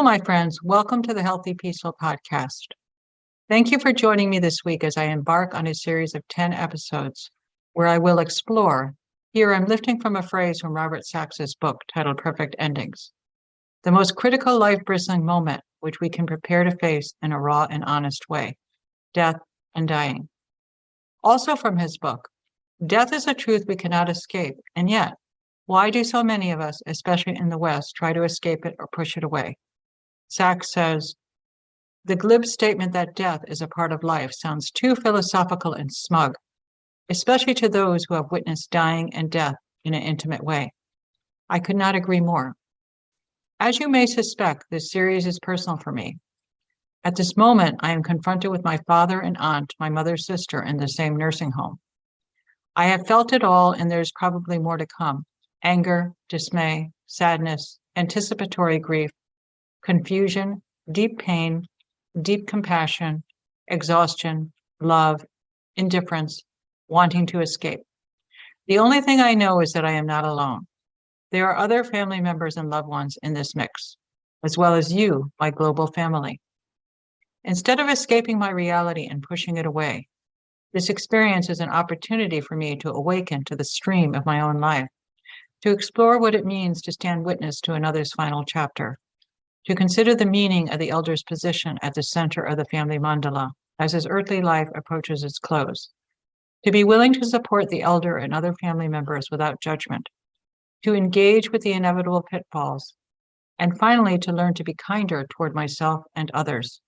my friends. Welcome to the Healthy Peaceful Podcast. Thank you for joining me this week as I embark on a series of 10 episodes where I will explore. Here I'm lifting from a phrase from Robert Sachs's book titled Perfect Endings, the most critical life-bristling moment which we can prepare to face in a raw and honest way, death and dying. Also from his book, death is a truth we cannot escape, and yet, why do so many of us, especially in the West, try to escape it or push it away? Sachs says, the glib statement that death is a part of life sounds too philosophical and smug, especially to those who have witnessed dying and death in an intimate way. I could not agree more. As you may suspect, this series is personal for me. At this moment, I am confronted with my father and aunt, my mother's sister, in the same nursing home. I have felt it all, and there's probably more to come. Anger, dismay, sadness, anticipatory grief, confusion, deep pain, deep compassion, exhaustion, love, indifference, wanting to escape. The only thing I know is that I am not alone. There are other family members and loved ones in this mix, as well as you, my global family. Instead of escaping my reality and pushing it away, this experience is an opportunity for me to awaken to the stream of my own life, to explore what it means to stand witness to another's final chapter, to consider the meaning of the elder's position at the center of the family mandala as his earthly life approaches its close, to be willing to support the elder and other family members without judgment, to engage with the inevitable pitfalls, and finally to learn to be kinder toward myself and others.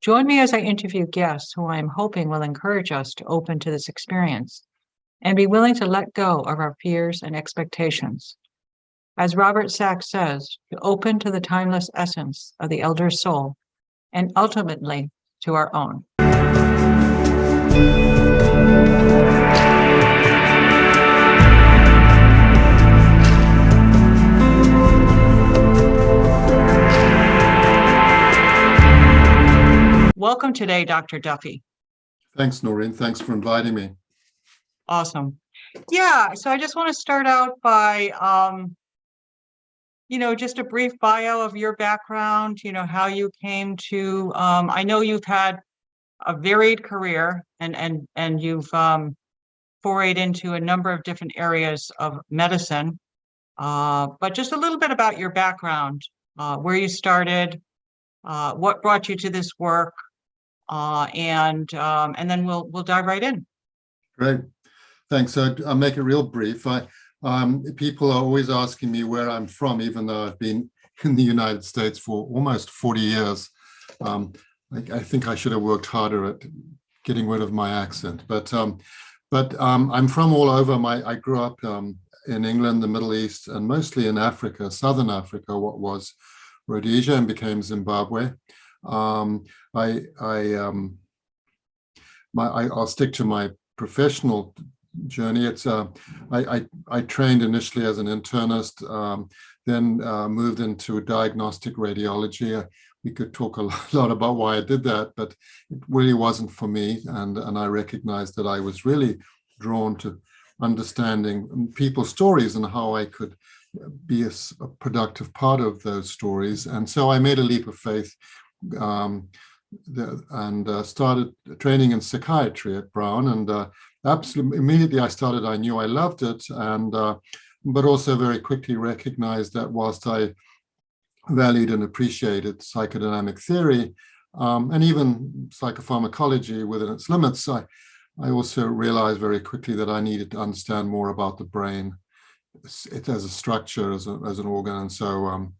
Join me as I interview guests who I am hoping will encourage us to open to this experience and be willing to let go of our fears and expectations. As Robert Sachs says, to open to the timeless essence of the elder's soul and ultimately to our own. Welcome today, Dr. Duffy. Thanks, Noreen. Thanks for inviting me. Awesome. Yeah, so I just want to start out by, just a brief bio of your background, how you came to, I know you've had a varied career and you've forayed into a number of different areas of medicine, but just a little bit about your background, where you started, what brought you to this work, and then we'll dive right in. Great. Thanks. So I'll make it real brief. People are always asking me where I'm from, even though I've been in the United States for almost 40 years. I think I should have worked harder at getting rid of my accent. But I'm from all over. I grew up in England, the Middle East, and mostly in Africa, Southern Africa, what was Rhodesia and became Zimbabwe. I'll stick to my professional journey. It's I trained initially as an internist, then moved into diagnostic radiology. We could talk a lot about why I did that, but it really wasn't for me. And I recognized that I was really drawn to understanding people's stories and how I could be a productive part of those stories. And so I made a leap of faith and started training in psychiatry at Brown. And absolutely immediately I knew I loved it, and but also very quickly recognized that whilst I valued and appreciated psychodynamic theory and even psychopharmacology within its limits, I also realized very quickly that I needed to understand more about the brain, it as a structure, as an organ. And so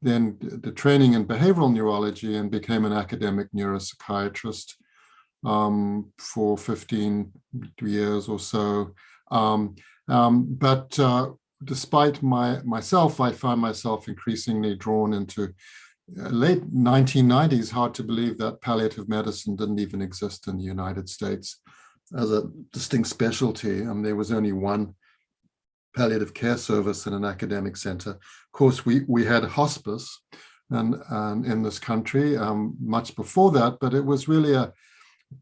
then the training in behavioral neurology and became an academic neuropsychiatrist for 15 years or so. But despite myself, I found myself increasingly drawn into late 1990s. Hard to believe that palliative medicine didn't even exist in the United States as a distinct specialty. There was only one palliative care service in an academic center. Of course, we had hospice and in this country much before that, but it was really a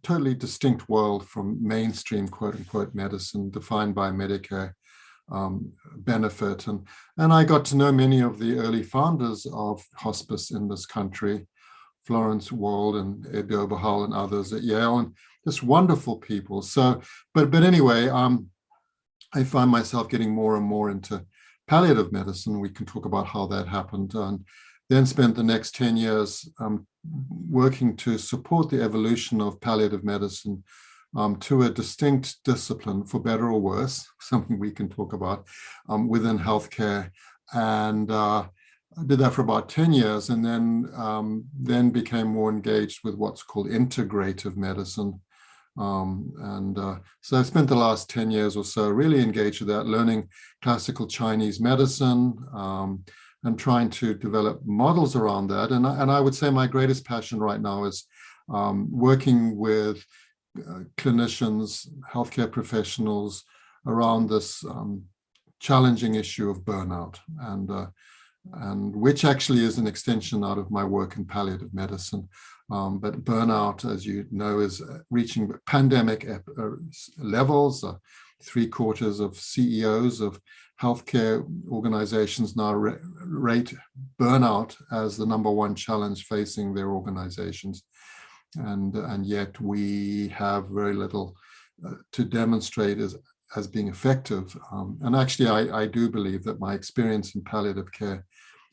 totally distinct world from mainstream quote unquote medicine defined by Medicare. benefit. And I got to know many of the early founders of hospice in this country, Florence Wald and Ed Oberhall and others at Yale, and just wonderful people. So, but anyway, I find myself getting more and more into palliative medicine. We can talk about how that happened, and then spent the next 10 years working to support the evolution of palliative medicine to a distinct discipline, for better or worse, something we can talk about within healthcare. And I did that for about 10 years, and then became more engaged with what's called integrative medicine. So I spent the last 10 years or so really engaged with that, learning classical Chinese medicine, and trying to develop models around that. And I would say my greatest passion right now is working with clinicians, healthcare professionals around this challenging issue of burnout, and which actually is an extension out of my work in palliative medicine. But burnout, as you know, is reaching pandemic levels. 3/4 of CEOs of healthcare organizations now rate burnout as the #1 challenge facing their organizations. And yet we have very little to demonstrate as being effective. And actually, I do believe that my experience in palliative care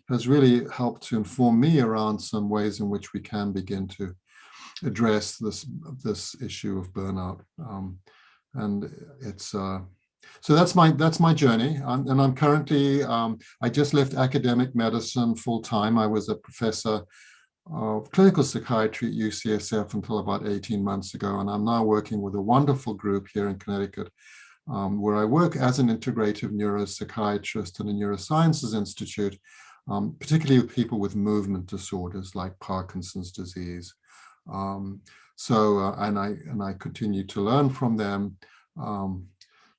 has really helped to inform me around some ways in which we can begin to address this issue of burnout. And it's so that's my journey. And I'm currently I just left academic medicine full time. I was a professor of clinical psychiatry at UCSF until about 18 months ago, and I'm now working with a wonderful group here in Connecticut, where I work as an integrative neuropsychiatrist in a neurosciences institute, particularly with people with movement disorders like Parkinson's disease. And I continue to learn from them.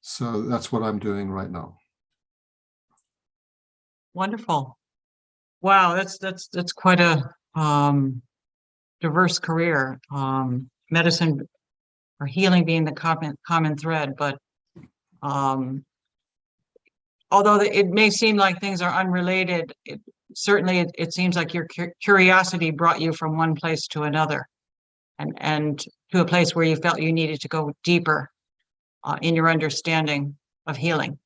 So that's what I'm doing right now. Wonderful. Wow, that's quite a diverse career. Medicine or healing being the common thread, but although it may seem like things are unrelated, certainly it seems like your curiosity brought you from one place to another, and to a place where you felt you needed to go deeper in your understanding of healing.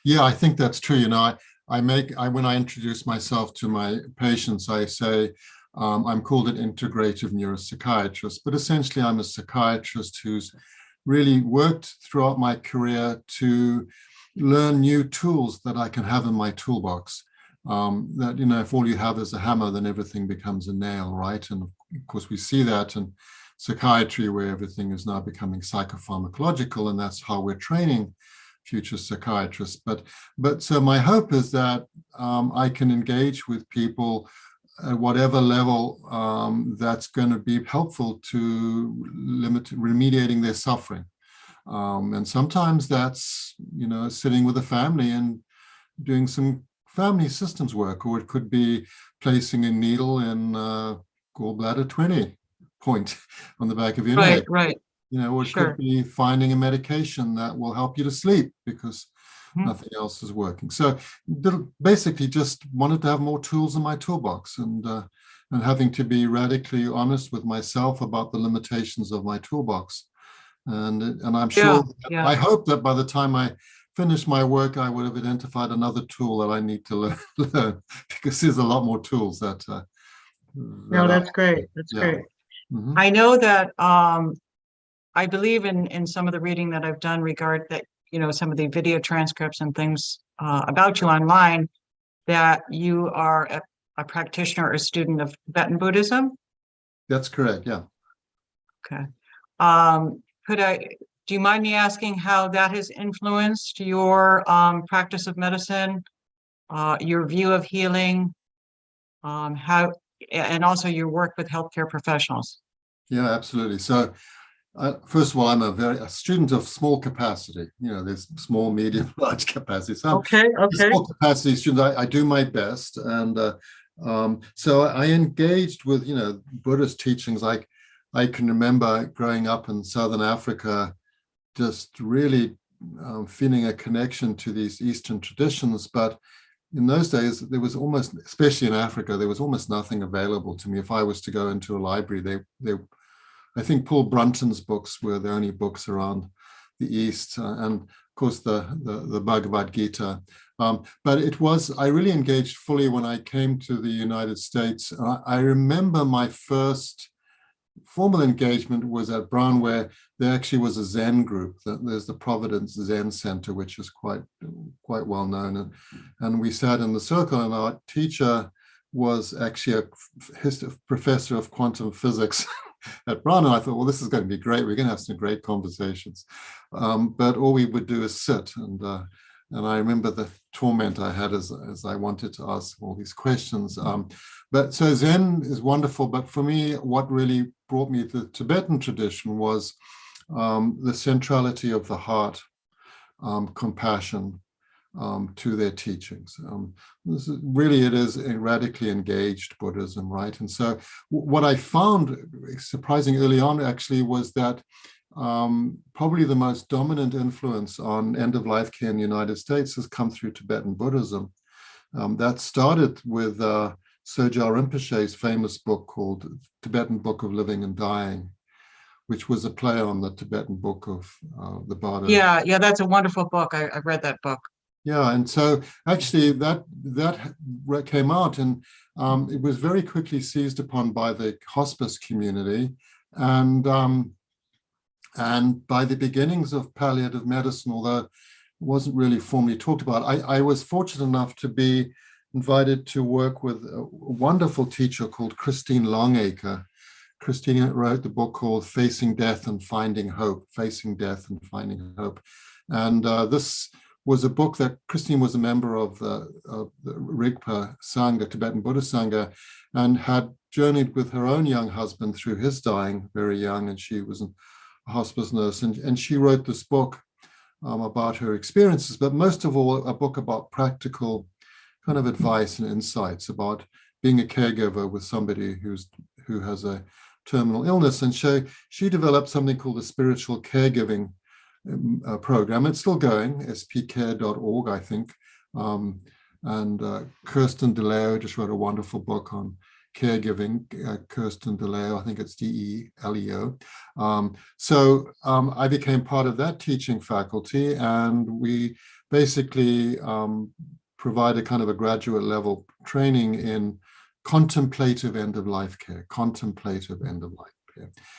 Yeah, I think that's true. You know, when I introduce myself to my patients, I say I'm called an integrative neuropsychiatrist, but essentially I'm a psychiatrist who's really worked throughout my career to learn new tools that I can have in my toolbox. That, you know, if all you have is a hammer, then everything becomes a nail, right? And of course, we see that in psychiatry, where everything is now becoming psychopharmacological, and that's how we're training future psychiatrists. But so my hope is that I can engage with people at whatever level that's going to be helpful to remediating their suffering. And sometimes that's, you know, sitting with a family and doing some family systems work, or it could be placing a needle in gallbladder 20 point on the back of your neck. Right. You know, or it could be finding a medication that will help you to sleep because nothing else is working. So basically just wanted to have more tools in my toolbox, and having to be radically honest with myself about the limitations of my toolbox. And I'm sure, I hope that by the time I finish my work, I would have identified another tool that I need to learn, because there's a lot more tools that. No, that's great. That's great. Mm-hmm. I know that I believe in some of the reading that I've done regard that, you know, some of the video transcripts and things about you online, that you are a practitioner or a student of Tibetan Buddhism. That's correct. Yeah. Okay. Do you mind me asking how that has influenced your practice of medicine, your view of healing, and also your work with healthcare professionals? Yeah, absolutely. So first of all, I'm a student of small capacity. You know, there's small, medium, large capacity. So okay. Small capacity student, I do my best. And so I engaged with, you know, Buddhist teachings. I can remember growing up in Southern Africa, just really feeling a connection to these Eastern traditions, but in those days, there was almost, especially in Africa, there was almost nothing available to me. If I was to go into a library, I think Paul Brunton's books were the only books around the East, and of course the Bhagavad Gita. But I really engaged fully when I came to the United States. I remember my first formal engagement was at Brown, where there actually was a Zen group. There's the Providence Zen Center, which is quite well known. And we sat in the circle, and our teacher was actually a professor of quantum physics at Brown. And I thought, well, this is going to be great. We're going to have some great conversations. But all we would do is sit. And I remember the torment I had as I wanted to ask all these questions. But so Zen is wonderful. But for me, what really brought me to the Tibetan tradition was the centrality of the heart, compassion to their teachings. It is a radically engaged Buddhism, right? And so what I found surprising early on actually was that probably the most dominant influence on end-of-life care in the United States has come through Tibetan Buddhism. That started with Sogyal Rinpoche's famous book called Tibetan Book of Living and Dying, which was a play on the Tibetan book of the Bardo. Yeah, that's a wonderful book. I've read that book. Yeah, and so actually that came out, and it was very quickly seized upon by the hospice community, and by the beginnings of palliative medicine, although it wasn't really formally talked about. I was fortunate enough to be invited to work with a wonderful teacher called Christine Longacre. Christine wrote the book called Facing Death and Finding Hope, Facing Death and Finding Hope. And this was a book that Christine was a member of the Rigpa Sangha, Tibetan Buddhist Sangha, and had journeyed with her own young husband through his dying, very young, and she was a hospice nurse. And she wrote this book about her experiences, but most of all, a book about practical kind of advice and insights about being a caregiver with somebody who has a terminal illness. And so she developed something called the Spiritual Caregiving program. It's still going, spcare.org, I think. And Kirsten DeLeo just wrote a wonderful book on caregiving. Kirsten DeLeo, I think it's DeLeo. So I became part of that teaching faculty, and we basically provide a kind of a graduate level training in contemplative end-of-life care,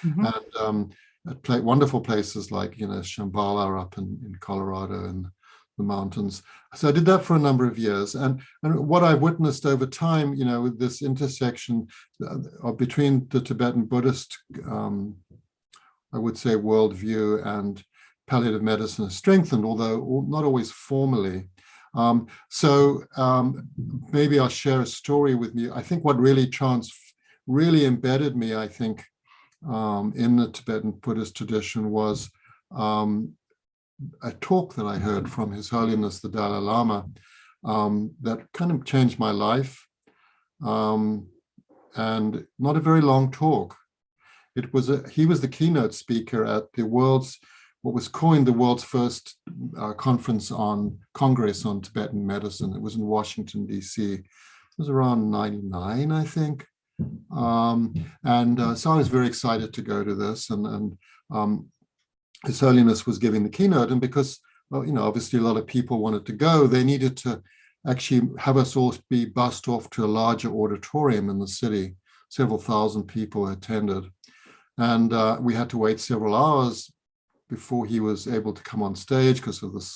Mm-hmm. And at wonderful places like, Shambhala up in Colorado and the mountains. So I did that for a number of years. And what I've witnessed over time, with this intersection between the Tibetan Buddhist, I would say, worldview and palliative medicine has strengthened, although not always formally. So maybe I'll share a story with you. I think what really embedded me, I think, in the Tibetan Buddhist tradition was a talk that I heard from His Holiness the Dalai Lama that kind of changed my life, and not a very long talk. He was the keynote speaker at what was coined the world's first Congress on Tibetan medicine. It was in Washington, D.C. It was around 99, I think. So I was very excited to go to this, and His Holiness was giving the keynote, and because, obviously a lot of people wanted to go, they needed to actually have us all be bussed off to a larger auditorium in the city. Several thousand people attended, and we had to wait several hours before he was able to come on stage because of the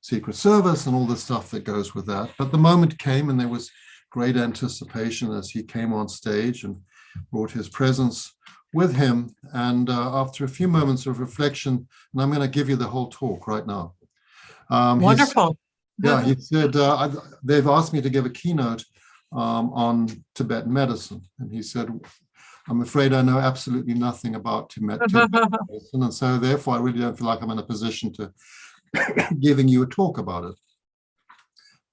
Secret Service and all the stuff that goes with that. But the moment came, and there was great anticipation as he came on stage and brought his presence with him. And after a few moments of reflection, and I'm going to give you the whole talk right now. Wonderful. He said, they've asked me to give a keynote on Tibetan medicine. And he said, I'm afraid I know absolutely nothing about Tibetan medicine. And so therefore, I really don't feel like I'm in a position to giving you a talk about it.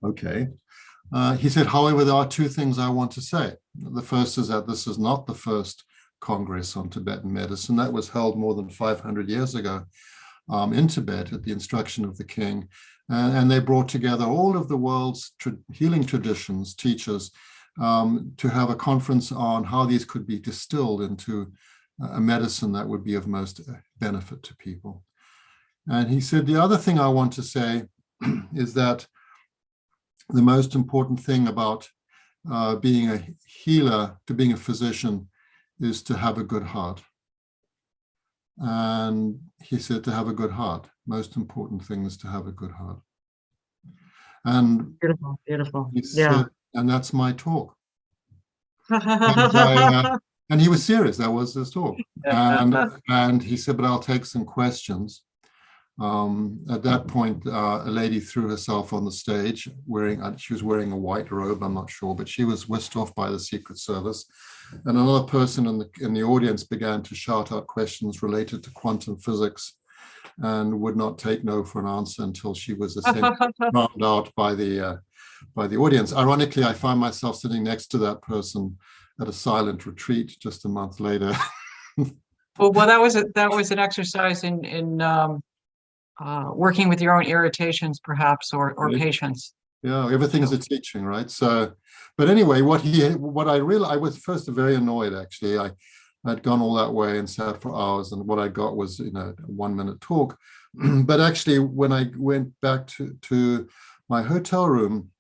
Okay. He said, however, there are two things I want to say. The first is that this is not the first Congress on Tibetan medicine. That was held more than 500 years ago. in Tibet at the instruction of the king. And they brought together all of the world's healing traditions, teachers, to have a conference on how these could be distilled into a medicine that would be of most benefit to people. And he said, the other thing I want to say is that the most important thing about being a healer, to being a physician, is to have a good heart. And he said to have a good heart. Most important thing is to have a good heart. And Beautiful, beautiful. he Yeah. said, and that's my talk. And he was serious. That was his talk. And he said, but I'll take some questions. At that point, a lady threw herself on the stage she was wearing a white robe, I'm not sure, but she was whisked off by the Secret Service. And another person in the audience began to shout out questions related to quantum physics and would not take no for an answer until she was essentially drowned out by the audience. Ironically, I find myself sitting next to that person at a silent retreat just a month later. Well, that was an exercise in working with your own irritations, perhaps, or patience. Yeah, everything is a teaching, right? So, but anyway, what I realized, I was first very annoyed, actually. I'd gone all that way and sat for hours, and what I got was, a 1-minute talk. But actually, when I went back to my hotel room,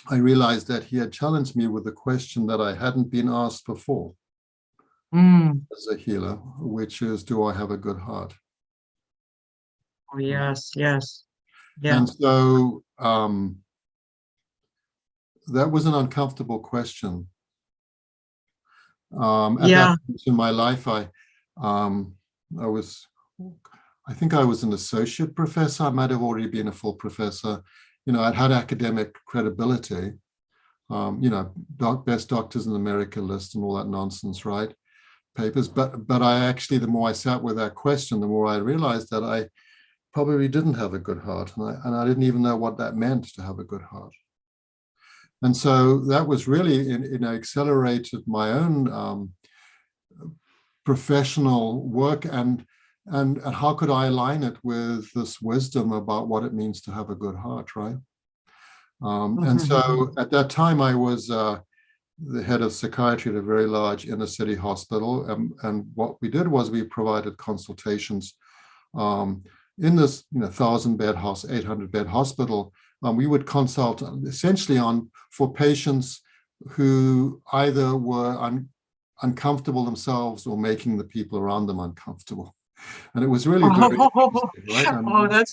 I realized that he had challenged me with a question that I hadn't been asked before as a healer, which is, do I have a good heart? Oh, yes, yes. Yeah. And so that was an uncomfortable question. At that point in my life, I think I was an associate professor. I might have already been a full professor. I'd had academic credibility, best doctors in America list and all that nonsense, right? Papers. But I actually, the more I sat with that question, the more I realized that I probably didn't have a good heart. And I didn't even know what that meant, to have a good heart. And so that was really, accelerated my own professional work and how could I align it with this wisdom about what it means to have a good heart, right? And so at that time, I was the head of psychiatry at a very large inner city hospital. And what we did was we provided consultations in this 1,000-bed house, 800-bed hospital. We would consult essentially for patients who either were uncomfortable themselves or making the people around them uncomfortable. And it was really very interesting, right?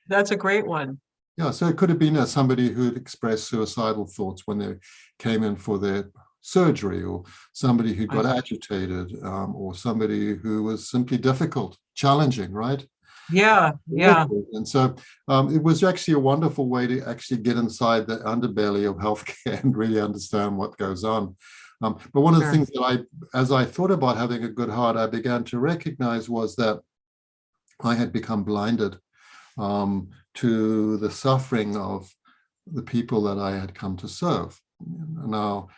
That's a great one. Yeah, so it could have been somebody who had expressed suicidal thoughts when they came in for their surgery, or somebody who got agitated, or somebody who was simply difficult, challenging, right? Yeah. And so it was actually a wonderful way to actually get inside the underbelly of healthcare and really understand what goes on. But one of the things that as I thought about having a good heart, I began to recognize was that I had become blinded to the suffering of the people that I had come to serve. Now,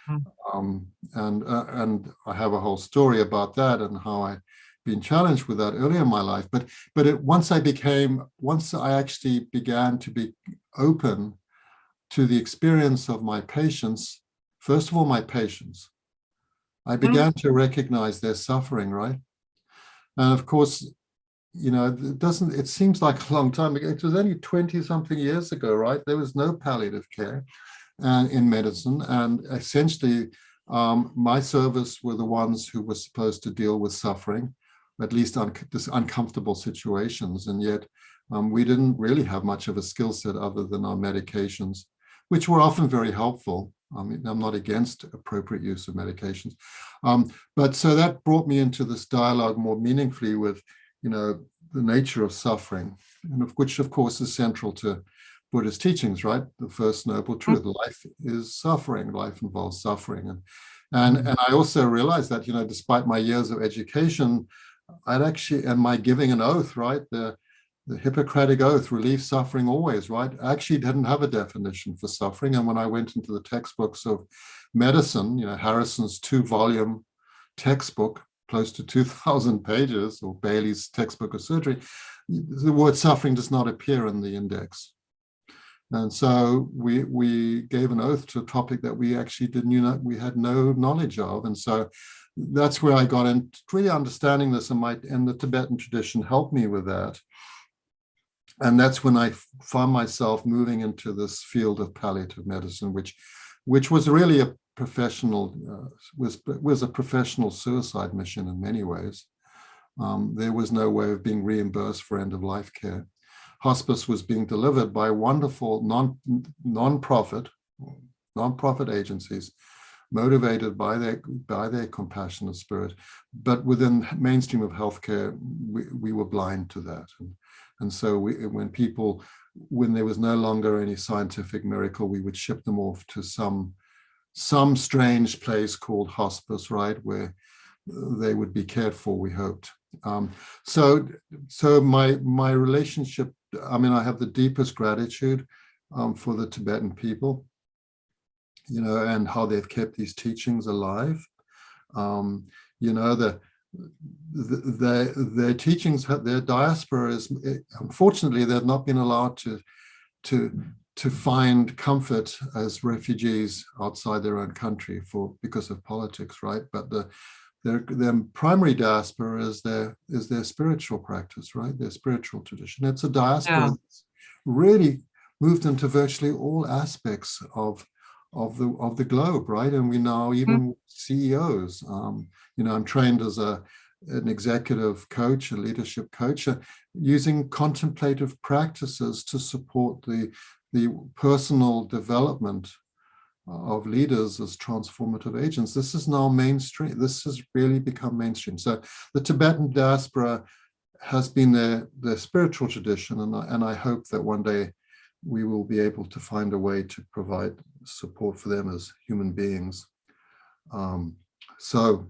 and I have a whole story about that and how I been challenged with that earlier in my life, but once I actually began to be open to the experience of my patients, first of all, my patients, I began to recognize their suffering, right? And of course, it seems like a long time ago. It was only 20-something years ago, right? There was no palliative care in medicine, and essentially my service were the ones who were supposed to deal with suffering, at least uncomfortable situations. And yet we didn't really have much of a skill set other than our medications, which were often very helpful. I mean, I'm not against appropriate use of medications. But so that brought me into this dialogue more meaningfully with, the nature of suffering, and which of course is central to Buddhist teachings, right? The first noble truth, life is suffering, life involves suffering. And I also realized that, despite my years of education, and my giving an oath, right? The Hippocratic oath, relieve suffering always, right? I actually didn't have a definition for suffering. And when I went into the textbooks of medicine, Harrison's 2-volume textbook, close to 2,000 pages, or Bailey's textbook of surgery, the word suffering does not appear in the index. And so we gave an oath to a topic that we actually we had no knowledge of. And so that's where I got into really understanding this, and the Tibetan tradition helped me with that. And that's when I found myself moving into this field of palliative medicine, which was really a professional, was a professional suicide mission in many ways. There was no way of being reimbursed for end-of-life care. Hospice was being delivered by wonderful non-profit agencies, motivated by their compassionate spirit. But within mainstream of healthcare, we were blind to that. And so when there was no longer any scientific miracle, we would ship them off to some strange place called hospice, right, where they would be cared for, we hoped. So my relationship, I mean, I have the deepest gratitude for the Tibetan people, and how they've kept these teachings alive. Their teachings, their diaspora is, unfortunately, they've not been allowed to find comfort as refugees outside their own country because of politics, right? But their primary diaspora is their spiritual practice, right? Their spiritual tradition. It's a diaspora that's really moved into virtually all aspects of the globe, right? And we now even CEOs. I'm trained as an executive coach, a leadership coach, using contemplative practices to support the personal development of leaders as transformative agents. This is now mainstream. This has really become mainstream. So the Tibetan diaspora has been their spiritual tradition, and I hope that one day we will be able to find a way to provide support for them as human beings. So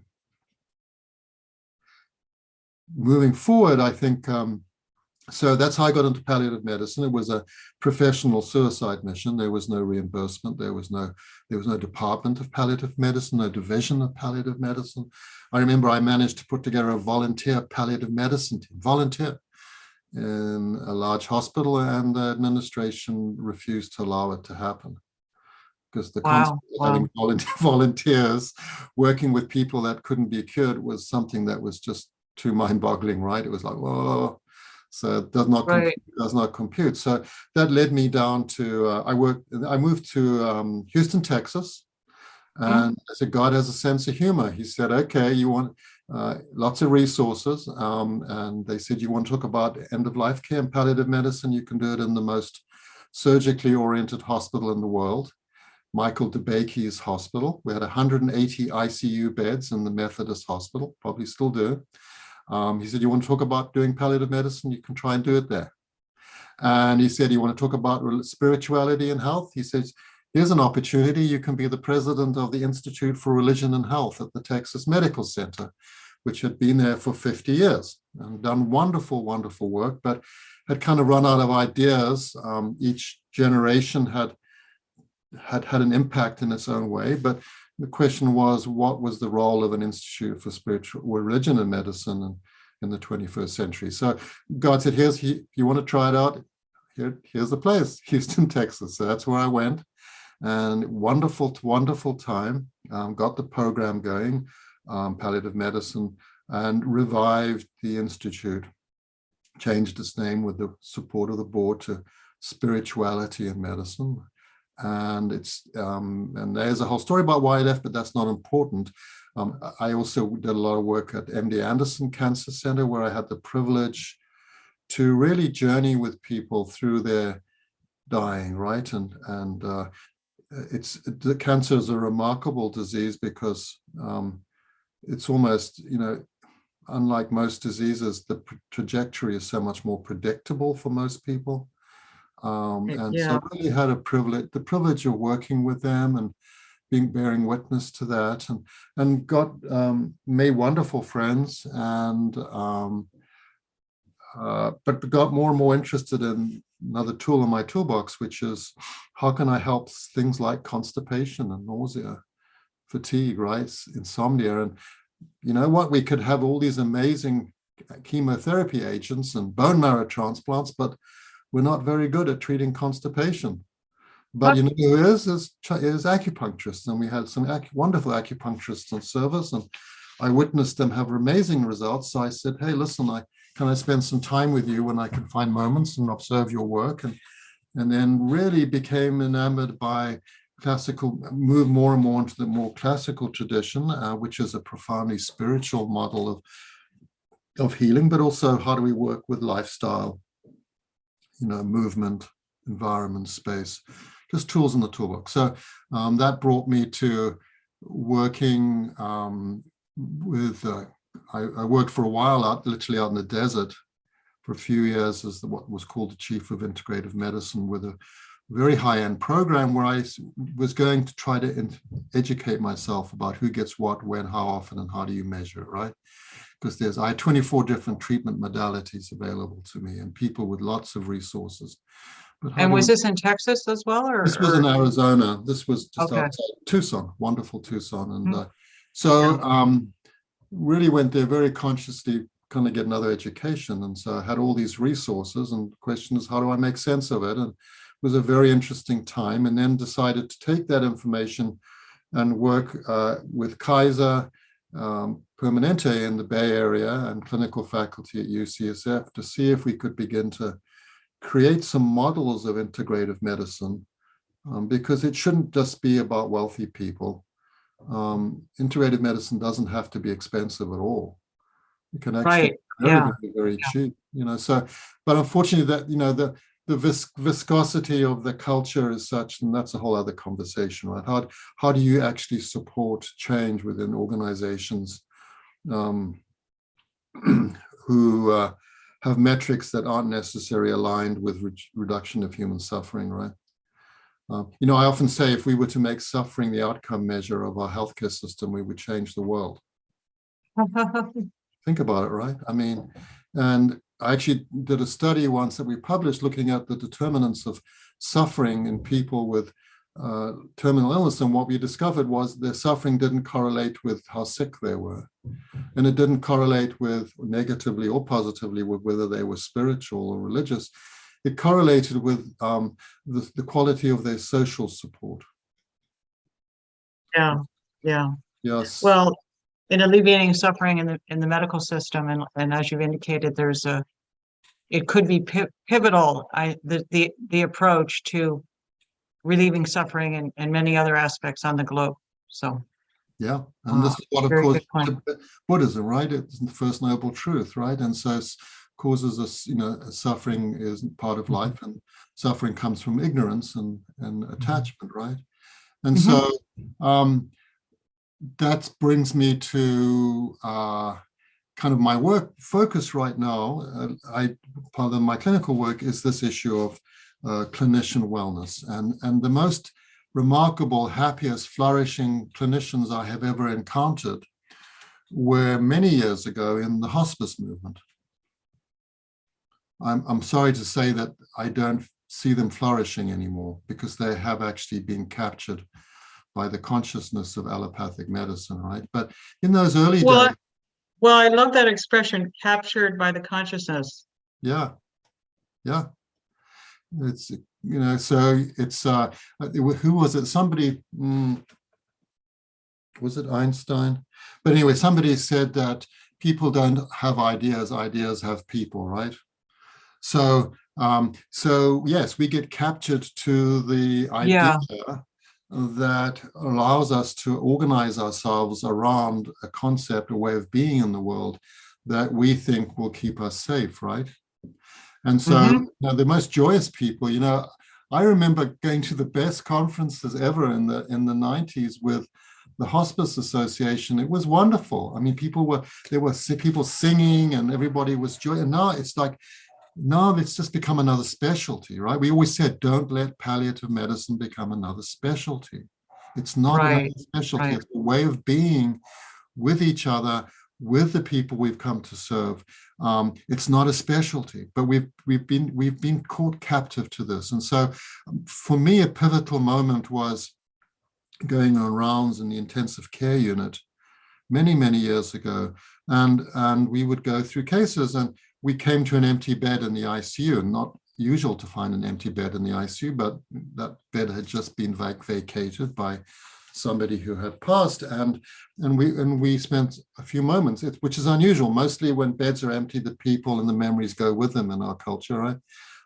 moving forward, I think, so that's how I got into palliative medicine. It was a professional suicide mission. There was no reimbursement. There was no department of palliative medicine, no division of palliative medicine. I remember I managed to put together a volunteer palliative medicine team, volunteer, in a large hospital, and the administration refused to allow it to happen, because the concept of having volunteers working with people that couldn't be cured was something that was just too mind-boggling, right? It was like, whoa. So it does not compute. So that led me down to, I moved to Houston, Texas. And I said, God has a sense of humor. He said, okay, you want lots of resources. And they said, you want to talk about end-of-life care and palliative medicine? You can do it in the most surgically oriented hospital in the world, Michael DeBakey's hospital. We had 180 ICU beds in the Methodist hospital, probably still do. He said, you want to talk about doing palliative medicine? You can try and do it there. And he said, you want to talk about spirituality and health? He says, here's an opportunity. You can be the president of the Institute for Religion and Health at the Texas Medical Center, which had been there for 50 years and done wonderful, wonderful work, but had kind of run out of ideas. Each generation had an impact in its own way, but the question was, what was the role of an institute for spiritual religion and medicine in the 21st century? So God said, you want to try it out? Here's the place, Houston, Texas. So that's where I went, and wonderful time. Got the program going, palliative medicine, and revived the institute, changed its name with the support of the board to Spirituality and Medicine. And and there's a whole story about why I left, but that's not important. I also did a lot of work at MD Anderson Cancer Center, where I had the privilege to really journey with people through their dying, right? And the cancer is a remarkable disease because it's almost, unlike most diseases, the trajectory is so much more predictable for most people. So I really had the privilege of working with them and bearing witness to that, and got made wonderful friends, and but got more and more interested in another tool in my toolbox, which is how can I help things like constipation and nausea, fatigue, right, insomnia. And you know what, we could have all these amazing chemotherapy agents and bone marrow transplants, but we're not very good at treating constipation. But you know who is acupuncturists, and we had some wonderful acupuncturists on service, and I witnessed them have amazing results. So I said, hey, listen, can I spend some time with you when I can find moments and observe your work? And then really became enamored by classical, moved more and more into the more classical tradition, which is a profoundly spiritual model of healing, but also how do we work with lifestyle, movement, environment, space, just tools in the toolbox. So that brought me to working with, I worked for a while literally out in the desert for a few years as what was called the chief of integrative medicine, with a very high-end program where I was going to try to educate myself about who gets what, when, how often, and how do you measure it, right? Because I had 24 different treatment modalities available to me and people with lots of resources. And was this in Texas as well? This was in Arizona. This was just outside Tucson, wonderful Tucson. And really went there very consciously, kind of get another education. And so I had all these resources, and the question is, how do I make sense of it? And it was a very interesting time, and then decided to take that information and work with Kaiser Permanente in the Bay Area and clinical faculty at UCSF to see if we could begin to create some models of integrative medicine, because it shouldn't just be about wealthy people. Integrative medicine doesn't have to be expensive at all. It can actually be very cheap, So, but unfortunately, that the viscosity of the culture is such, and that's a whole other conversation, right? How do you actually support change within organizations who have metrics that aren't necessarily aligned with reduction of human suffering, right? I often say if we were to make suffering the outcome measure of our healthcare system, we would change the world. Think about it, right? I mean, and I actually did a study once that we published looking at the determinants of suffering in people with terminal illness, and what we discovered was their suffering didn't correlate with how sick they were, and it didn't correlate with negatively or positively with whether they were spiritual or religious. It correlated with the quality of their social support. Yeah. Yes. Well, in alleviating suffering in the medical system, and as you've indicated, it could be pivotal. The approach to relieving suffering and many other aspects on the globe. So yeah, and this is what, of course, Buddhism, right? It's the first noble truth, right? And so causes us, suffering is part of life, and suffering comes from ignorance and attachment, right? And so that brings me to kind of my work focus right now. Part of my clinical work is this issue of clinician wellness, and the most remarkable, happiest, flourishing clinicians I have ever encountered were many years ago in the hospice movement. I'm sorry to say that I don't see them flourishing anymore, because they have actually been captured by the consciousness of allopathic medicine, right? But in those early days. Well, I love that expression, captured by the consciousness. Yeah. It's, so it's, who was it? Somebody, was it Einstein? But anyway, somebody said that people don't have ideas, ideas have people, right? So yes, we get captured to the idea that allows us to organize ourselves around a concept, a way of being in the world that we think will keep us safe, right? And so the most joyous people, I remember going to the best conferences ever in the 90s with the Hospice Association. It was wonderful. I mean, there were people singing and everybody was joyous. And now it's just become another specialty, right? We always said, don't let palliative medicine become another specialty. It's not another specialty. It's a way of being with each other, with the people we've come to serve. It's not a specialty, but we've been caught captive to this. And so for me, a pivotal moment was going on rounds in the intensive care unit many, many years ago. And we would go through cases, and we came to an empty bed in the ICU. Not usual to find an empty bed in the ICU, but that bed had just been vacated by somebody who had passed, and we spent a few moments, which is unusual. Mostly when beds are empty, the people and the memories go with them in our culture, right?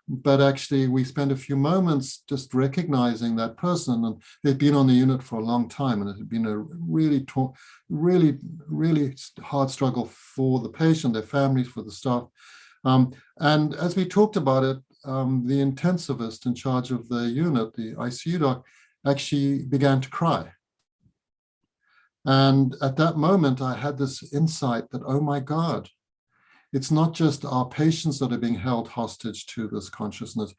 But actually, we spent a few moments just recognizing that person, and they'd been on the unit for a long time, and it had been a really hard struggle for the patient, their families, for the staff. And as we talked about it, the intensivist in charge of the unit, the ICU doc, actually began to cry. And at that moment, I had this insight that, oh my God, it's not just our patients that are being held hostage to this consciousness,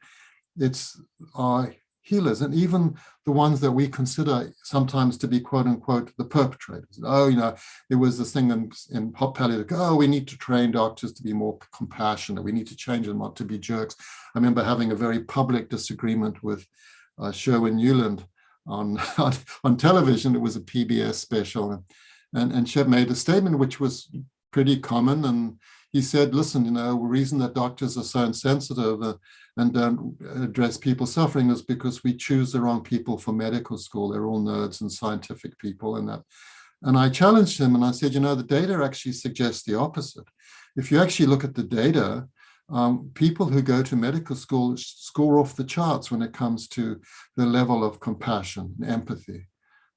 it's our healers, and even the ones that we consider sometimes to be, quote unquote, the perpetrators. Oh, there was this thing in pop palliative, oh, we need to train doctors to be more compassionate. We need to change them not to be jerks. I remember having a very public disagreement with Sherwin Newland on television. It was a PBS special, and Shep made a statement which was pretty common, and he said, listen, the reason that doctors are so insensitive and don't address people suffering is because we choose the wrong people for medical school. They're all nerds and scientific people and that. And I challenged him, and I said, the data actually suggests the opposite. If you actually look at the data, people who go to medical school score off the charts when it comes to the level of compassion, empathy,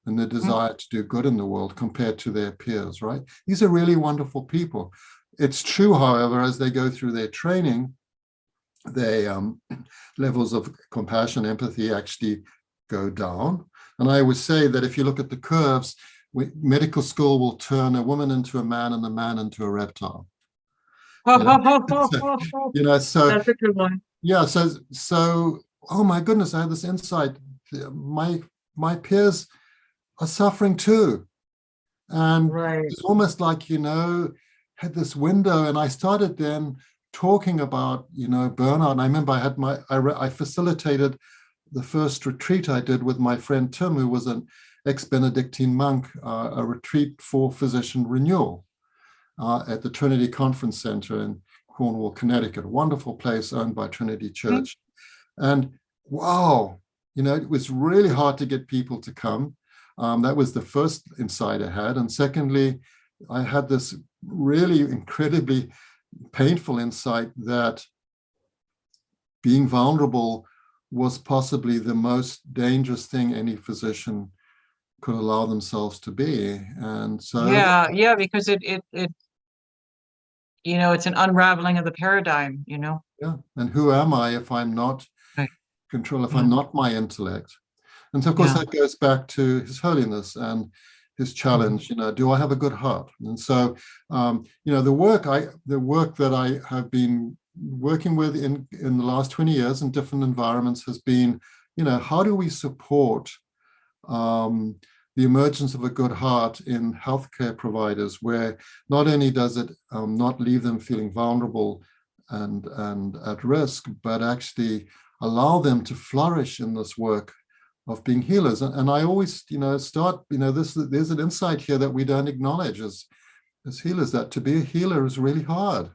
and the desire to do good in the world compared to their peers, right? These are really wonderful people. It's true, however, as they go through their training, their levels of compassion, empathy actually go down. And I would say that if you look at the curves, medical school will turn a woman into a man and a man into a reptile. So That's a good one. Yeah, so oh my goodness, I had this insight. My peers are suffering too. And it's almost like, had this window, and I started then talking about, burnout. And I remember I facilitated the first retreat I did with my friend Tim, who was an ex-Benedictine monk, a retreat for physician renewal at the Trinity Conference Center in Cornwall, Connecticut, a wonderful place owned by Trinity Church. And wow, it was really hard to get people to come. That was the first insight I had. And secondly, I had this really incredibly painful insight that being vulnerable was possibly the most dangerous thing any physician could allow themselves to be. And so because it's an unraveling of the paradigm. Yeah, and who am I if I'm not control, if I'm not my intellect? And so, of course, that goes back to His Holiness and his challenge. Do I have a good heart? And so, the work that I have been working with in the last 20 years in different environments has been, how do we support the emergence of a good heart in healthcare providers, where not only does it not leave them feeling vulnerable and at risk, but actually allow them to flourish in this work of being healers. And I always, start, there's an insight here that we don't acknowledge as healers, that to be a healer is really hard.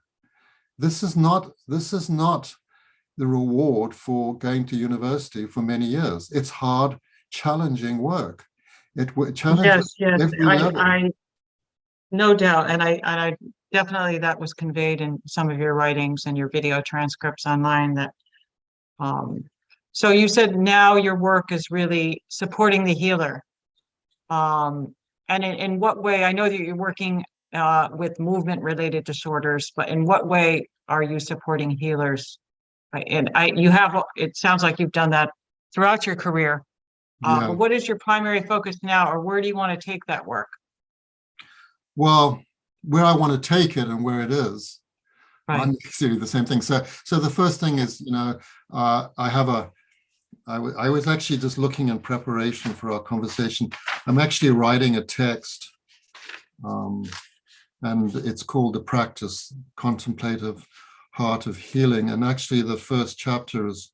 This is not the reward for going to university for many years. It's hard, challenging work. It challenges every level. No doubt. And I definitely, that was conveyed in some of your writings and your video transcripts online, that so you said now your work is really supporting the healer. And in what way? I know that you're working with movement-related disorders, but in what way are you supporting healers? And it sounds like you've done that throughout your career. But what is your primary focus now, or where do you want to take that work? Well, where I want to take it and where it is, I'm the same thing. So the first thing is, I was actually just looking in preparation for our conversation. I'm actually writing a text, and it's called The Practice, Contemplative Heart of Healing. And actually the first chapter is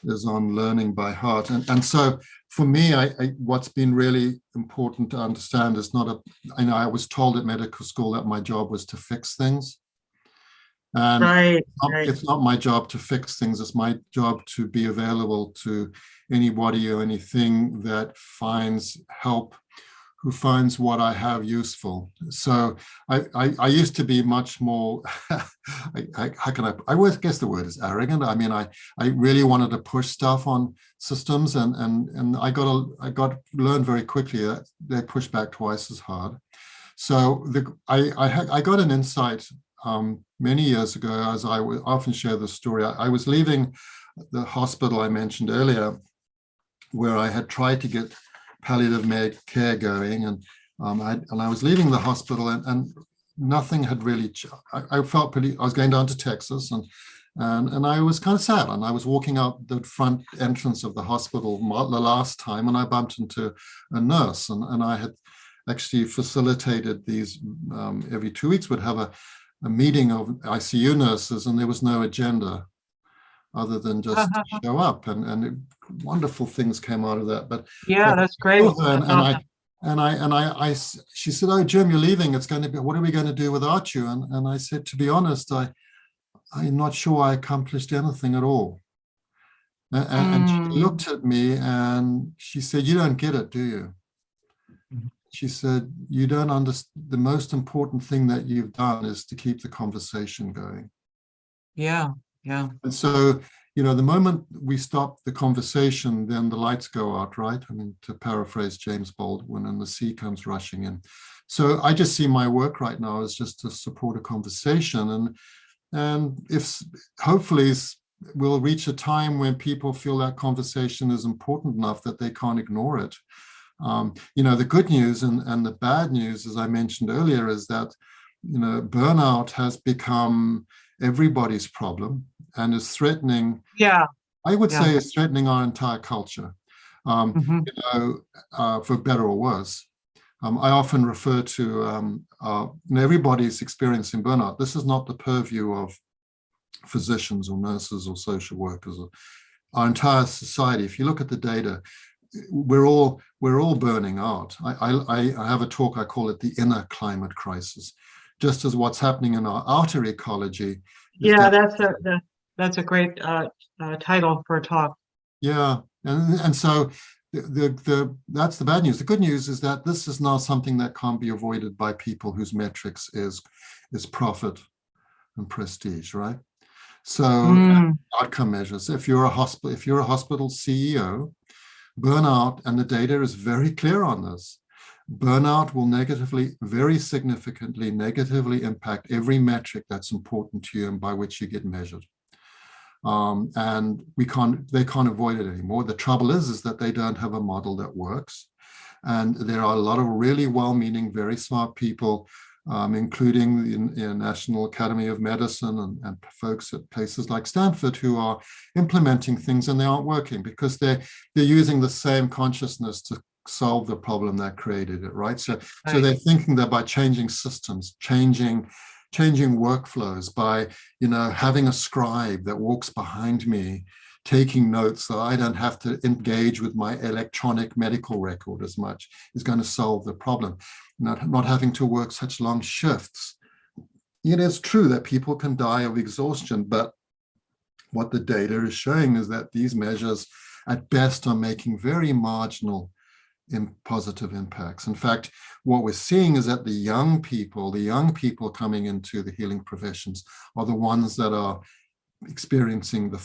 is on learning by heart. And so for me, what's been really important to understand is I was told at medical school that my job was to fix things. And Right. it's not my job to fix things. It's my job to be available to anybody or anything that finds help, who finds what I have useful. So I used to be much more, I would guess the word is arrogant. I mean, I really wanted to push stuff on systems, and I learned very quickly that they push back twice as hard. So I got an insight many years ago, as I would often share the story. I was leaving the hospital I mentioned earlier, where I had tried to get palliative care going, and I was leaving the hospital, and nothing had really. I felt pretty. I was going down to Texas, and I was kind of sad. And I was walking out the front entrance of the hospital the last time, and I bumped into a nurse, and I had actually facilitated these every 2 weeks. Would have a meeting of ICU nurses, and there was no agenda other than just show up, and wonderful things came out of that. But yeah, that's great. She said, "Oh, Jim, you're leaving. It's going to be. What are we going to do without you?" And I said, to be honest, I'm not sure I accomplished anything at all. And she looked at me and she said, "You don't get it, do you?" She said, "You don't understand. The most important thing that you've done is to keep the conversation going." Yeah. Yeah. And so, the moment we stop the conversation, then the lights go out, right? I mean, to paraphrase James Baldwin, and the sea comes rushing in. So I just see my work right now as just to support a conversation. And if hopefully we'll reach a time when people feel that conversation is important enough that they can't ignore it. The good news and the bad news, as I mentioned earlier, is that, burnout has become everybody's problem and is threatening, I would say, is threatening our entire culture, for better or worse. I often refer to everybody's experiencing burnout. This is not the purview of physicians or nurses or social workers. Our entire society, if you look at the data, we're all burning out. I have a talk, I call it the inner climate crisis, just as what's happening in our outer ecology. That's a great title for a talk. Yeah, and so that's the bad news. The good news is that this is now something that can't be avoided by people whose metrics is profit and prestige, right? So outcome measures. If you're a hospital CEO, burnout, and the data is very clear on this, burnout will very significantly negatively impact every metric that's important to you and by which you get measured. And they can't avoid it anymore. The trouble is that they don't have a model that works. And there are a lot of really well-meaning, very smart people, including the National Academy of Medicine and folks at places like Stanford, who are implementing things, and they aren't working because they're using the same consciousness to solve the problem that created it, right? So they're thinking that by changing systems, changing workflows, by having a scribe that walks behind me taking notes so I don't have to engage with my electronic medical record as much, is going to solve the problem. Not having to work such long shifts. It's true that people can die of exhaustion, but what the data is showing is that these measures at best are making very marginal positive impacts. In fact, what we're seeing is that the young people coming into the healing professions are the ones that are experiencing the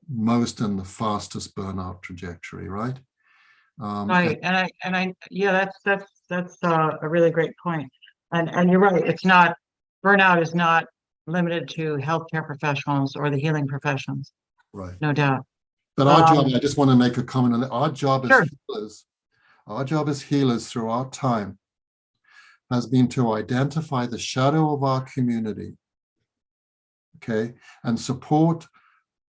most and the fastest burnout trajectory, right? Right, that's a really great point. And you're right. Burnout is not limited to healthcare professionals or the healing professions. Right. No doubt. But our job, I just want to make a comment on that. Our job Sure. as healers, throughout time, has been to identify the shadow of our community, okay, and support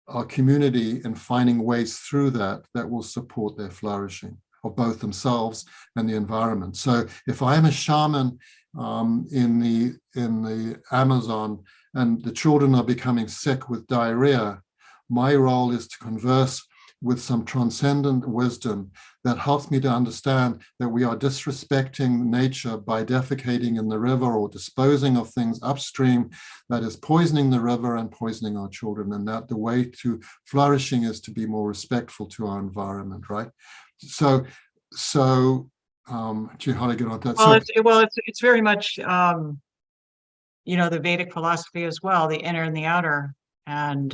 our community in finding ways through that will support their flourishing of both themselves and the environment. So if I'm a shaman in the Amazon and the children are becoming sick with diarrhea, my role is to converse with some transcendent wisdom that helps me to understand that we are disrespecting nature by defecating in the river or disposing of things upstream that is poisoning the river and poisoning our children, and that the way to flourishing is to be more respectful to our environment, right? So gee, how do I get on that? It's very much the Vedic philosophy as well, the inner and the outer, and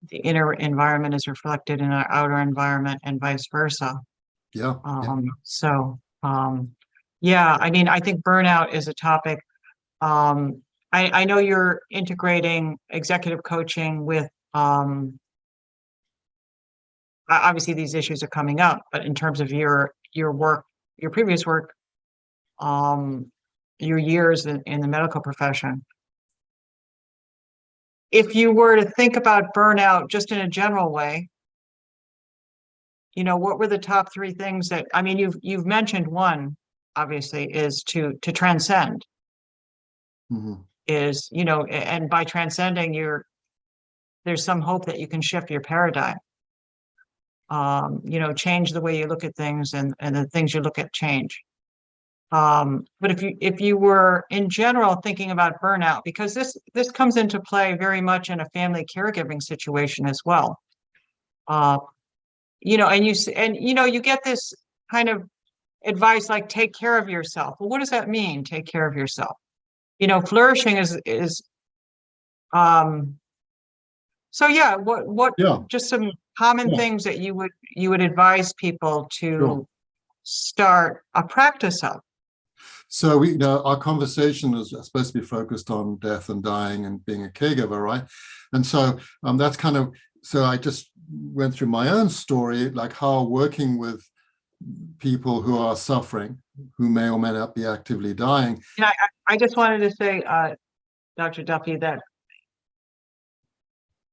the inner environment is reflected in our outer environment and vice versa. Yeah. Yeah, I mean, I think burnout is a topic. I know you're integrating executive coaching with obviously these issues are coming up, but in terms of your work, your previous work, your years in the medical profession, if you were to think about burnout just in a general way, what were the top three things that, I mean, you've mentioned one, obviously, is to transcend. Mm-hmm. Is, and by transcending, there's some hope that you can shift your paradigm. Change the way you look at things, and the things you look at change. But if you were in general thinking about burnout, because this comes into play very much in a family caregiving situation as well, and you get this kind of advice like take care of yourself. Well, what does that mean? Take care of yourself. Flourishing is so yeah. What just some common things that you would advise people to start a practice of. So our conversation is supposed to be focused on death and dying and being a caregiver, right? And so that's kind of, so I just went through my own story, like how working with people who are suffering, who may or may not be actively dying. Yeah, I just wanted to say, Dr. Duffy, that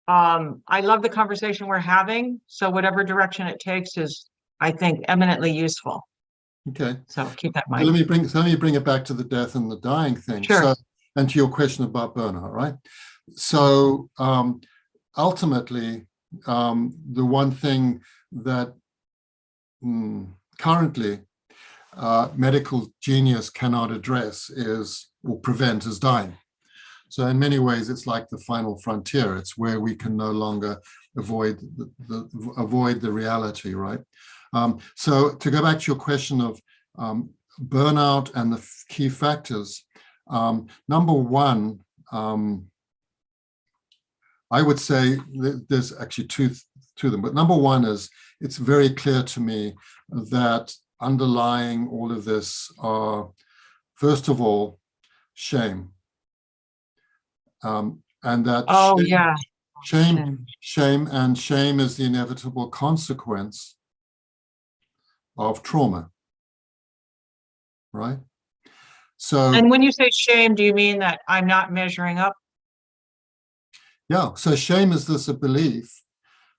I love the conversation we're having. So whatever direction it takes is, I think, eminently useful. Okay. So keep that in mind. Let me bring it back to the death and the dying thing. Sure. So, and to your question about burnout, right? So ultimately, the one thing that currently medical genius cannot address or prevent is dying. So in many ways, it's like the final frontier. It's where we can no longer avoid the reality, right? So to go back to your question of burnout and the key factors, number one, I would say there's actually two to them, but number one is it's very clear to me that underlying all of this are, first of all, shame. And that shame is the inevitable consequence of trauma, right? So, and when you say shame, do you mean that I'm not measuring up? Yeah, so shame is this a belief,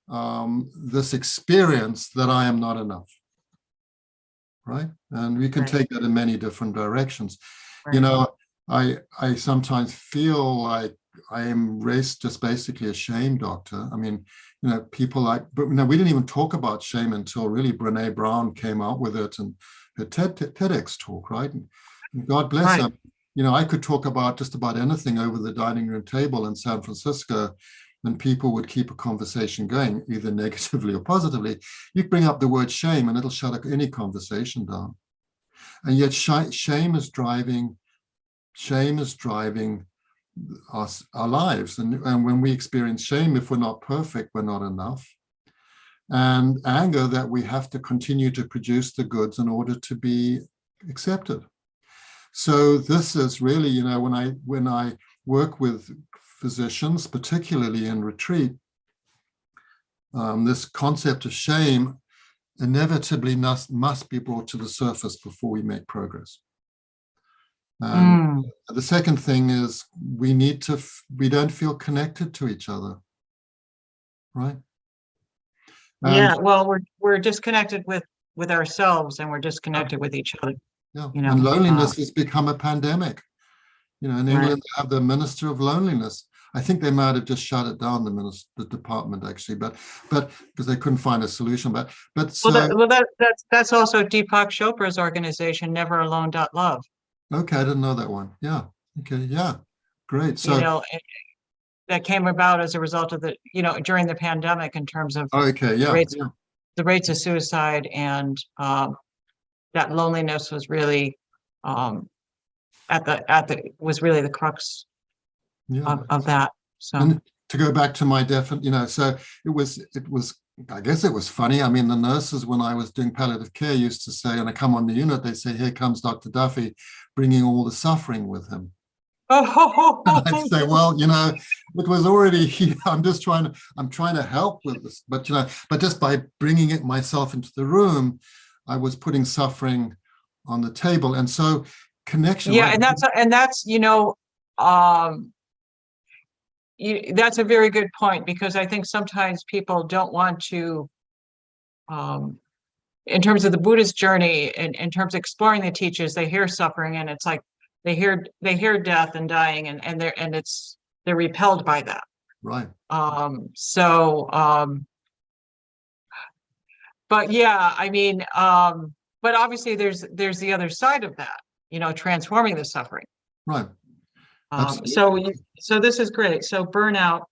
this experience that I am not enough, right? And we can take that in many different directions. Right. I sometimes feel like I am just basically a shame doctor. I mean, people but we didn't even talk about shame until really Brene Brown came out with it and her TEDx talk, right? And God bless her. I could talk about just about anything over the dining room table in San Francisco, and people would keep a conversation going, either negatively or positively. You bring up the word shame and it'll shut any conversation down. And yet shame is driving our lives. And when we experience shame, if we're not perfect, we're not enough. And anger, that we have to continue to produce the goods in order to be accepted. So this is really, when I work with physicians, particularly in retreat, this concept of shame inevitably must be brought to the surface before we make progress. And the second thing is we don't feel connected to each other, right? And, well, we're disconnected with ourselves, and we're disconnected with each other. Yeah, and loneliness has become a pandemic. In England, they have the Minister of Loneliness. I think they might have just shut it down, the department actually, but because they couldn't find a solution. But so that's also Deepak Chopra's organization, neveralone.love. okay, I didn't know that one. Yeah. Okay. Yeah. Great. So that came about as a result of during the pandemic, in terms of okay, yeah, the rates of suicide, and that loneliness was really was really the crux of that. So, and to go back to my so it was I guess it was funny. I mean, the nurses, when I was doing palliative care, used to say, when I come on the unit, they say, "Here comes Dr. Duffy, bringing all the suffering with him." And I'd say, well, it was already here. I'm trying to help with this, but just by bringing it myself into the room, I was putting suffering on the table. And so connection. Yeah, right? and that's that's a very good point, because I think sometimes people don't want to, in terms of the Buddhist journey, and in terms of exploring the teachers, they hear suffering, and it's like they hear death and dying, and they're repelled by that. Right. But yeah, I mean, but obviously there's the other side of that, transforming the suffering. Right. So this is great. So burnout,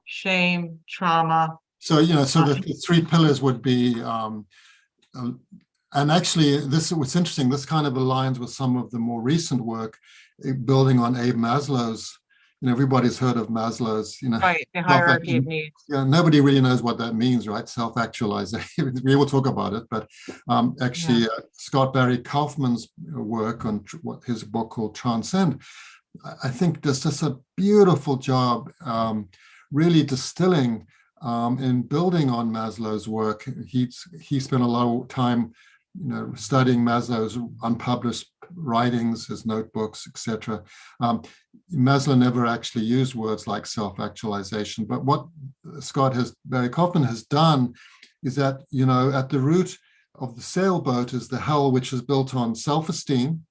shame, trauma. So the three pillars would be, and actually what's interesting, this kind of aligns with some of the more recent work, building on Abe Maslow's. Everybody's heard of Maslow's, right, the hierarchy of needs. Yeah, nobody really knows what that means, right? Self-actualization. We will talk about it, but actually, Scott Barry Kaufman's work on his book called Transcend, I think does just a beautiful job, really distilling in building on Maslow's work. He spent a lot of time, studying Maslow's unpublished writings, his notebooks, etc. Maslow never actually used words like self-actualization, but what Barry Kaufman has done is that, at the root of the sailboat is the hull, which is built on self-esteem.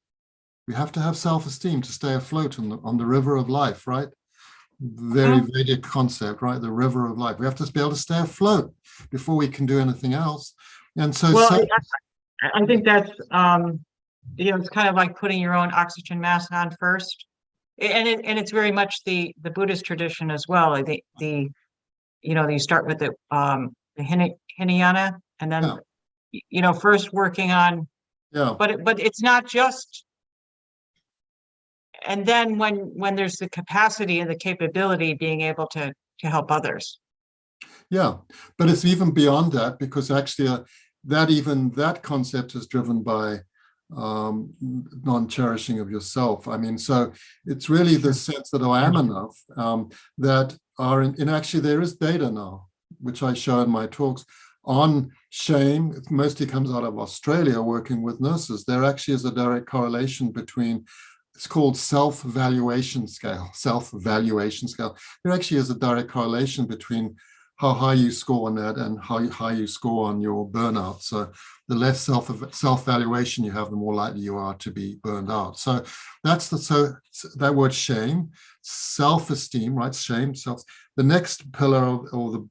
We have to have self-esteem to stay afloat on the river of life, right? Very Vedic concept, right? The river of life. We have to be able to stay afloat before we can do anything else. And so, I think that's it's kind of like putting your own oxygen mask on first, and it's very much the Buddhist tradition as well. I think you start with the Hinayana, and then first working on, but it's not just. And then when there's the capacity and the capability, being able to help others. Yeah, but it's even beyond that, because actually that concept is driven by non-cherishing of yourself. I mean, so it's really the sense that I am enough, that are in actually there is data now, which I show in my talks, on shame. It mostly comes out of Australia, working with nurses. There actually is a direct correlation between, it's called self-valuation scale. There actually is a direct correlation between how high you score on that and how high you score on your burnout. So the less self-valuation you have, the more likely you are to be burned out. So that's that word shame, self-esteem, right? Shame, the next pillar or the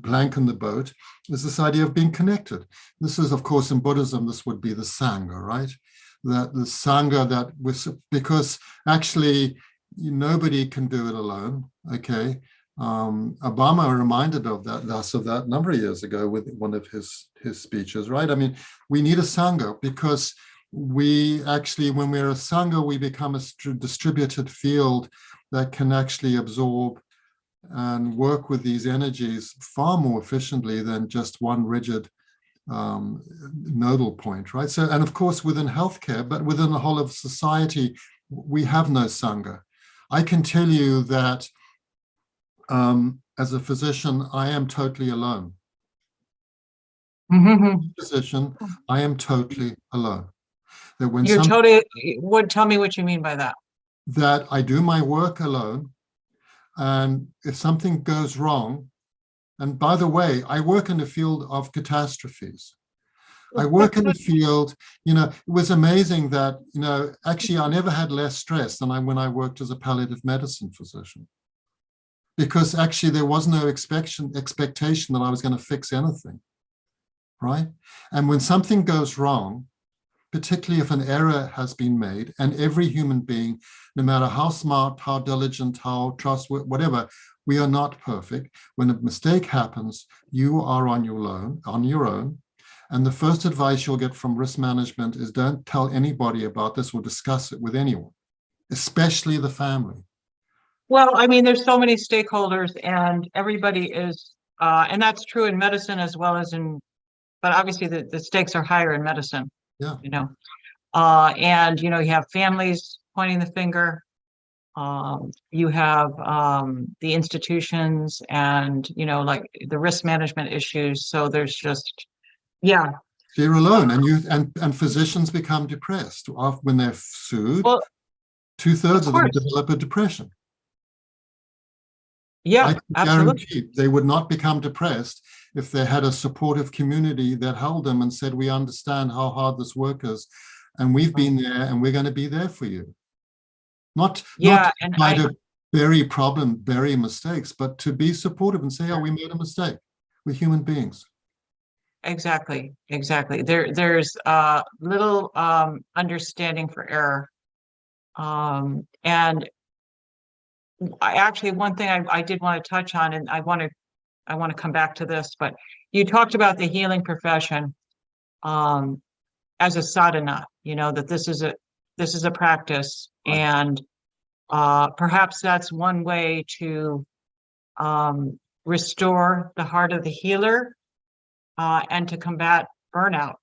plank in the boat is this idea of being connected. This is, of course, in Buddhism, this would be the Sangha, right? That the Sangha that was, because actually nobody can do it alone, okay? Obama reminded us of that a number of years ago with one of his speeches, right? I mean, we need a Sangha, because we actually, when we're a Sangha, we become a distributed field that can actually absorb and work with these energies far more efficiently than just one rigid nodal point, right? So, and of course, within healthcare, but within the whole of society, we have no Sangha. I can tell you that as a physician, I am totally alone. Mm-hmm. Physician, I am totally alone. That when tell me what you mean by that. That I do my work alone, and if something goes wrong, and by the way, I work in the field of catastrophes. I work in the field, it was amazing that, actually I never had less stress than when I worked as a palliative medicine physician. because actually there was no expectation that I was going to fix anything, right? And when something goes wrong, particularly if an error has been made, and every human being, no matter how smart, how diligent, how trustworthy, whatever, we are not perfect. When a mistake happens, you are on your own. And the first advice you'll get from risk management is don't tell anybody about this or discuss it with anyone, especially the family. Well, I mean, there's so many stakeholders, and everybody is, and that's true in medicine as well as but obviously the stakes are higher in medicine. Yeah. And you have families pointing the finger. You have the institutions, and like the risk management issues. So there's just, yeah. They're alone, and physicians become depressed when they're sued. Well, 2/3 of them develop a depression. Yeah, I can guarantee they would not become depressed if they had a supportive community that held them and said, we understand how hard this work is, and we've been there, and we're going to be there for you. Not try to bury mistakes, but to be supportive and say, oh, we made a mistake. We're human beings. Exactly. There's little understanding for error. And one thing I did want to touch on, and I want to come back to this, but you talked about the healing profession as a sadhana, that this is a practice, right. And perhaps that's one way to restore the heart of the healer and to combat burnout.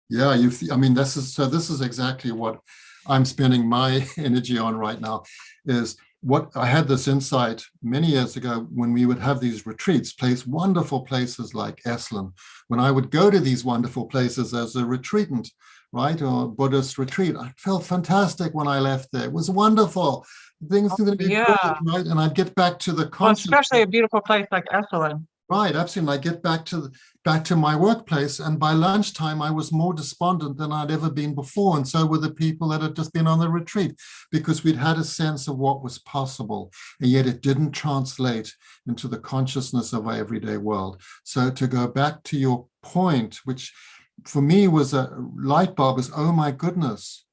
Yeah, this is exactly what I'm spending my energy on right now. Is what I had this insight many years ago when we would have these retreats, wonderful places like Esalen. When I would go to these wonderful places as a retreatant, right, or Buddhist retreat, I felt fantastic when I left there. It was wonderful. Things are going to be great, right? And I'd get back to the conscious. Well, especially a beautiful place like Esalen. Right, absolutely. I get back to my workplace, and by lunchtime I was more despondent than I'd ever been before, and so were the people that had just been on the retreat, because we'd had a sense of what was possible, and yet it didn't translate into the consciousness of our everyday world. So to go back to your point, which for me was a light bulb, is, oh my goodness,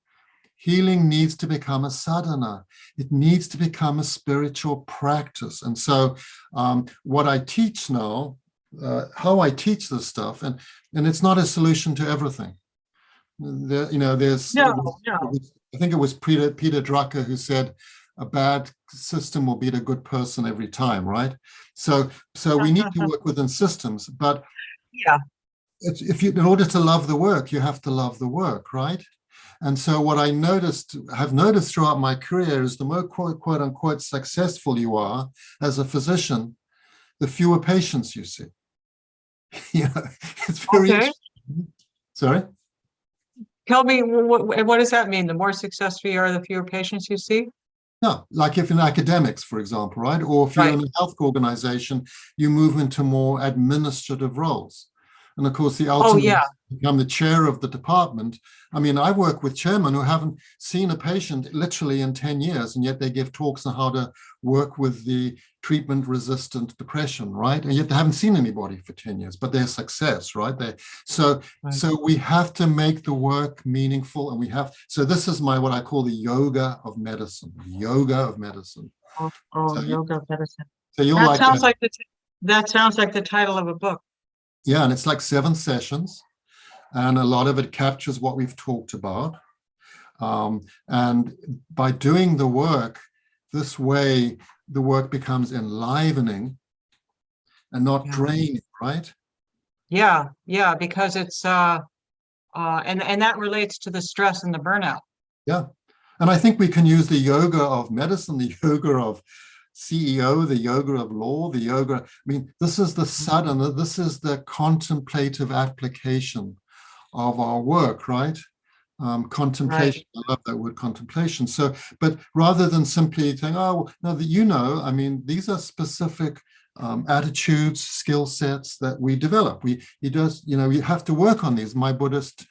healing needs to become a sadhana. It needs to become a spiritual practice. And so what I teach now, how I teach this stuff, and it's not a solution to everything. I think it was Peter Drucker who said, a bad system will beat a good person every time, right? So we need to work within systems, but in order to love the work, you have to love the work, right? And so what I have noticed throughout my career is the more quote unquote successful you are as a physician, the fewer patients you see. It's very interesting. Sorry? Tell me, what does that mean? The more successful you are, the fewer patients you see? No, like if in academics, for example, right? Or if you're in a health organization, you move into more administrative roles. And of course, the ultimate become the chair of the department. I mean, I work with chairmen who haven't seen a patient literally in 10 years, and yet they give talks on how to work with the treatment-resistant depression, right? And yet they haven't seen anybody for 10 years, but they're success, right? So we have to make the work meaningful, and so this is what I call the yoga of medicine. Yoga of medicine. Yoga of medicine. So that sounds like the title of a book. Yeah, and it's like 7 sessions, and a lot of it captures what we've talked about. And by doing the work this way, the work becomes enlivening and not draining, right? Yeah, because it's and that relates to the stress and the burnout. Yeah, and I think we can use the yoga of medicine, the yoga of CEO, the yoga of law, the yoga. I mean, this is the sadhana, this is the contemplative application of our work, right? Contemplation, right. I love that word, contemplation. So, but rather than simply saying, oh, no, I mean, these are specific attitudes, skill sets that we develop. You have to work on these. My Buddhist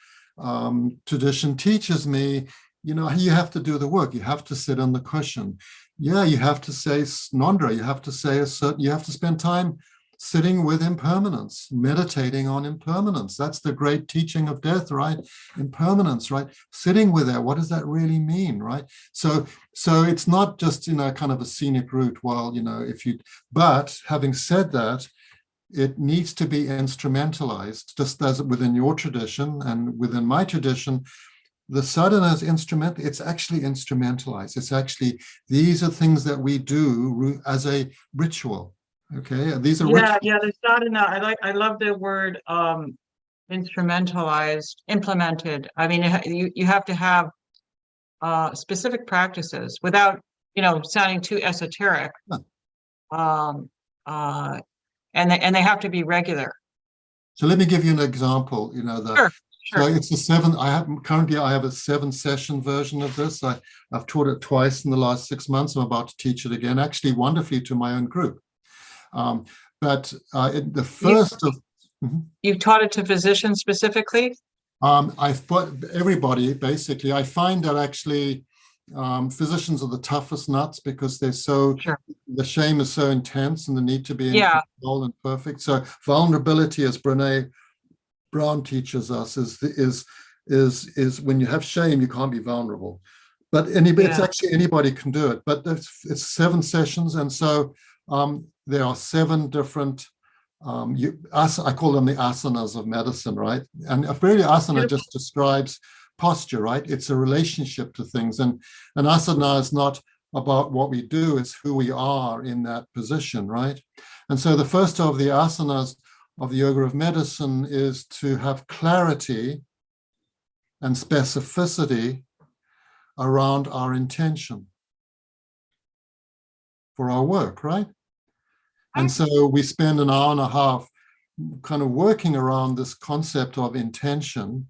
tradition teaches me, you have to do the work. You have to sit on the cushion. Yeah, you have to say Nandra. You have to say you have to spend time sitting with impermanence, meditating on impermanence. That's the great teaching of death, right? Impermanence, right? Sitting with that. What does that really mean, right? So it's not just, kind of a scenic route. Well, but having said that, it needs to be instrumentalized, just as within your tradition and within my tradition. The sadhana is it's actually instrumentalized. It's actually, these are things that we do as a ritual. Okay, these are rituals. Yeah, the sadhana. I love the word instrumentalized, implemented. I mean, you have to have specific practices without, sounding too esoteric. And they have to be regular. So let me give you an example. Sure. So it's I have a 7-session version of this. I've taught it twice in the last 6 months. I'm about to teach it again, actually wonderfully, to my own group. The first You've taught it to physicians specifically? I've put everybody, basically. I find that actually physicians are the toughest nuts because they're so, the shame is so intense and the need to be in control and perfect. So vulnerability, as Brene Brown teaches us, is when you have shame, you can't be vulnerable. But it's actually anybody can do it. But it's 7 sessions, and so there are 7 different. I call them the asanas of medicine, right? And really, asana just describes posture, right? It's a relationship to things, and an asana is not about what we do; it's who we are in that position, right? And so the first of the asanas of the yoga of medicine is to have clarity and specificity around our intention for our work, right? And so we spend an hour and a half kind of working around this concept of intention,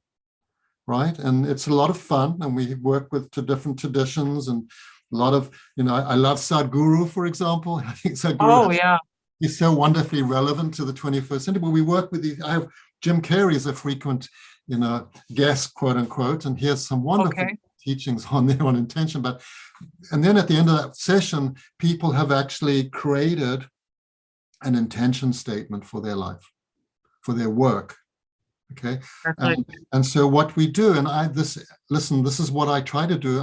right? And it's a lot of fun, and we work with different traditions and a lot of, I love Sadhguru, for example. I think Sadhguru is so wonderfully relevant to the 21st century. But we work with I have Jim Carrey as a frequent, guest, quote unquote, and he has some wonderful teachings on intention. And then at the end of that session, people have actually created an intention statement for their life, for their work. Okay. And so what we do, and this is what I try to do.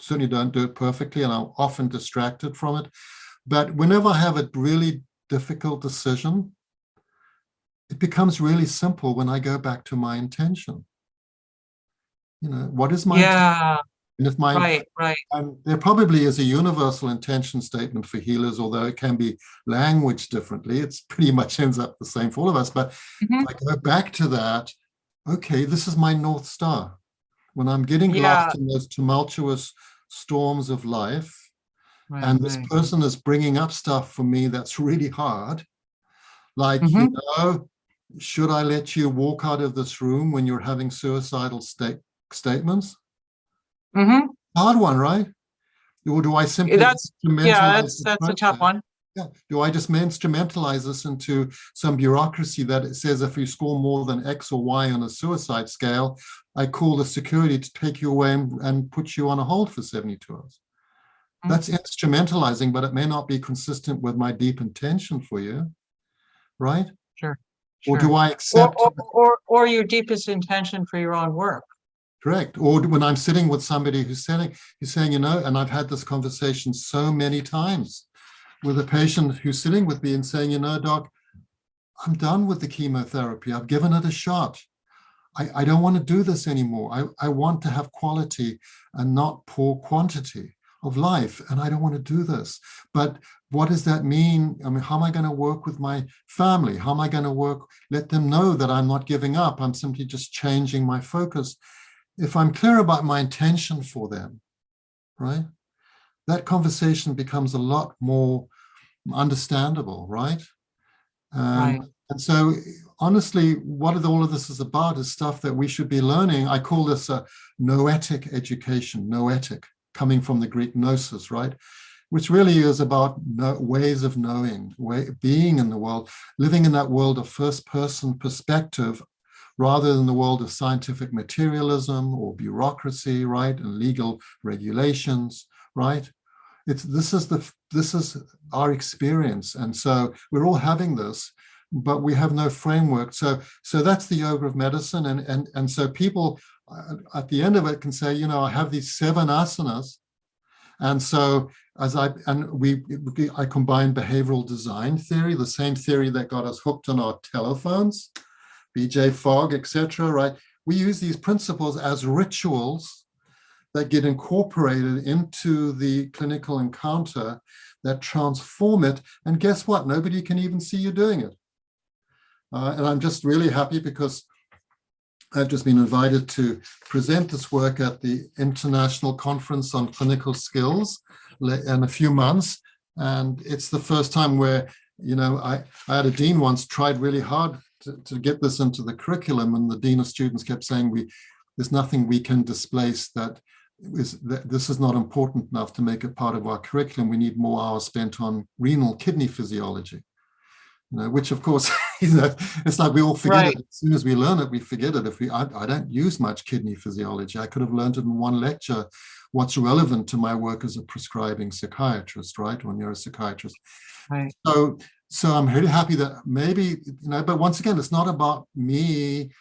Certainly don't do it perfectly, and I'm often distracted from it. But whenever I have a really difficult decision, it becomes really simple when I go back to my intention. What is my intention? And if there probably is a universal intention statement for healers, although it can be languaged differently. It's pretty much ends up the same for all of us. But if I go back to that, okay, this is my North Star. When I'm getting lost in those tumultuous storms of life, and this person is bringing up stuff for me that's really hard, like, should I let you walk out of this room when you're having suicidal statements? Hard one, right? Or do I simply that's a tough one. Yeah. Do I just instrumentalize this into some bureaucracy that it says if you score more than X or Y on a suicide scale, I call the security to take you away and put you on a hold for 72 hours? That's instrumentalizing, but it may not be consistent with my deep intention for you, right? Sure. Or do I accept or your deepest intention for your own work? Correct. Or when I'm sitting with somebody who's saying, and I've had this conversation so many times with a patient who's sitting with me and saying, doc, I'm done with the chemotherapy. I've given it a shot. I don't want to do this anymore. I want to have quality and not poor quantity of life. And I don't want to do this. But what does that mean? I mean, how am I going to work with my family? How am I going to let them know that I'm not giving up? I'm simply just changing my focus. If I'm clear about my intention for them, right, that conversation becomes a lot more understandable, right? And so, honestly, what all of this is about is stuff that we should be learning. I call this a noetic education, noetic, coming from the Greek gnosis, right? Which really is about ways of knowing, being in the world, living in that world of first-person perspective, rather than the world of scientific materialism or bureaucracy, right, and legal regulations, right? This is our experience, and so we're all having this, but we have no framework. So that's the yoga of medicine, and so people at the end of it can say, I have these 7 asanas, and so I combine behavioral design theory, the same theory that got us hooked on our telephones, BJ Fogg, etc. Right? We use these principles as rituals that get incorporated into the clinical encounter that transform it. And guess what? Nobody can even see you doing it. And I'm just really happy because I've just been invited to present this work at the International Conference on Clinical Skills in a few months. And it's the first time where, I had a dean once tried really hard to get this into the curriculum, and the dean of students kept saying, there's nothing we can displace that this is not important enough to make it part of our curriculum. We need more hours spent on renal kidney physiology. Which of course, it's like we all forget it. As soon as we learn it, we forget it. I don't use much kidney physiology. I could have learned it in one lecture. What's relevant to my work as a prescribing psychiatrist, right, or neuropsychiatrist. Right. So I'm really happy that maybe, but once again, it's not about me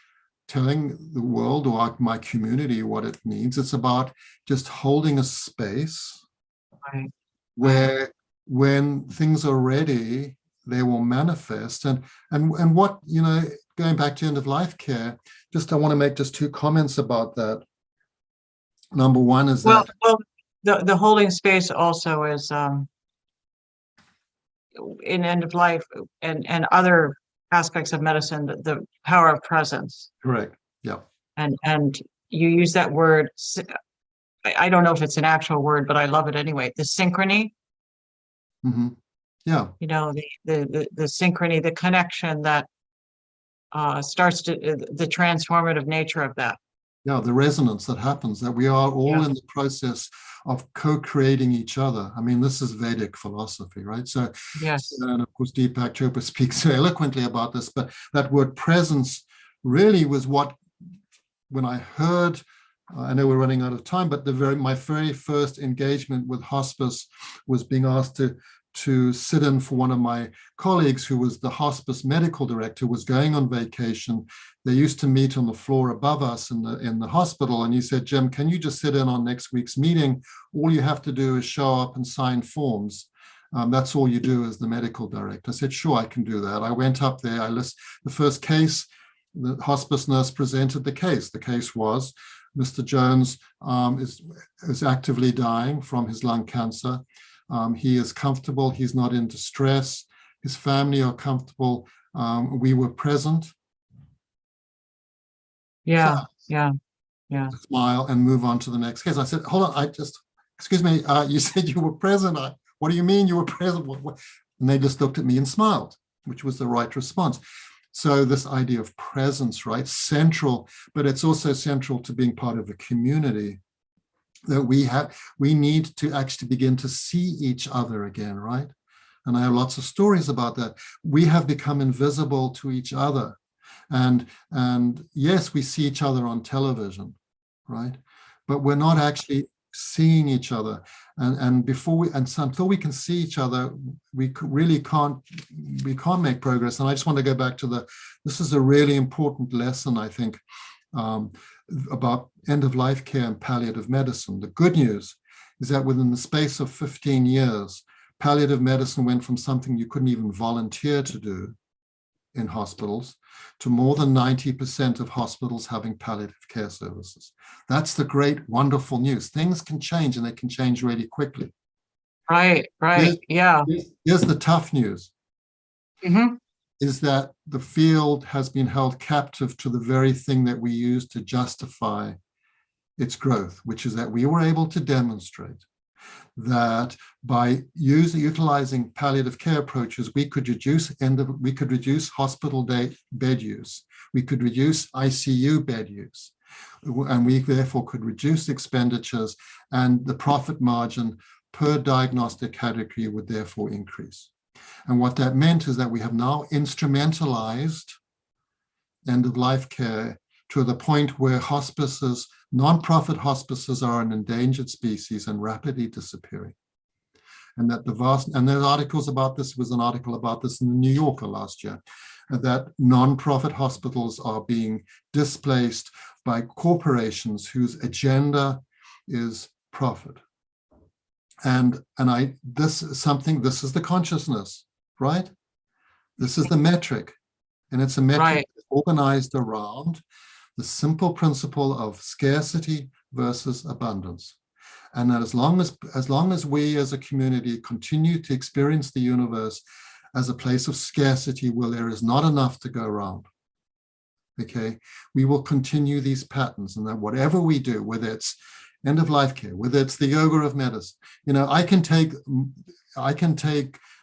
telling the world or my community what it needs. It's about just holding a space where when things are ready, they will manifest. And what, going back to end of life care, I want to make just 2 comments about that. Number one is the holding space also is in end of life and other aspects of medicine, the power of presence. Correct. Yeah. And you use that word. I don't know if it's an actual word, but I love it anyway. The synchrony. Mm-hmm. Yeah. The synchrony, the connection that starts to the transformative nature of that. Yeah, the resonance that happens, that we are all in the process of co-creating each other. I mean, this is Vedic philosophy, right? So, yes. And of course, Deepak Chopra speaks so eloquently about this, but that word presence really was what, when I heard, I know we're running out of time, but my very first engagement with hospice was being asked to sit in for one of my colleagues who was the hospice medical director, was going on vacation. They used to meet on the floor above us in the hospital. And he said, Jim, can you just sit in on next week's meeting? All you have to do is show up and sign forms. That's all you do as the medical director. I said, sure, I can do that. I went up there. I listened. The first case, the hospice nurse presented the case. The case was Mr. Jones is actively dying from his lung cancer. He is comfortable. He's not in distress. His family are comfortable. We were present. Yeah. Smile and move on to the next case. I said, hold on, excuse me, you said you were present. What do you mean you were present? And they just looked at me and smiled, which was the right response. So this idea of presence, right? Central, but it's also central to being part of a community that we need to actually begin to see each other again, right? And I have lots of stories about that. We have become invisible to each other. And yes, we see each other on television, right? But we're not actually seeing each other. And so until we can see each other, we really can't make progress. And I just want to go back to this is a really important lesson, I think, about end-of-life care and palliative medicine. The good news is that within the space of 15 years, palliative medicine went from something you couldn't even volunteer to do in hospitals to more than 90% of hospitals having palliative care services. That's the great, wonderful news. Things can change, and they can change really quickly. Right. Here's the tough news. Mm-hmm. Is that the field has been held captive to the very thing that we use to justify its growth, which is that we were able to demonstrate that by utilizing palliative care approaches, we could reduce hospital bed use, we could reduce ICU bed use, and we therefore could reduce expenditures, and the profit margin per diagnostic category would therefore increase. And what that meant is that we have now instrumentalized end-of-life care to the point where hospices, non-profit hospices, are an endangered species and rapidly disappearing. And that there's articles about this, was an article about this in the New Yorker last year, that non-profit hospitals are being displaced by corporations whose agenda is profit. And this is the consciousness, right? This is the metric. And it's a metric organized around the simple principle of scarcity versus abundance. And that as long as we as a community continue to experience the universe as a place of scarcity where there is not enough to go around, okay, we will continue these patterns. And that whatever we do, whether it's end-of-life care, whether it's the yoga of medicine, I can take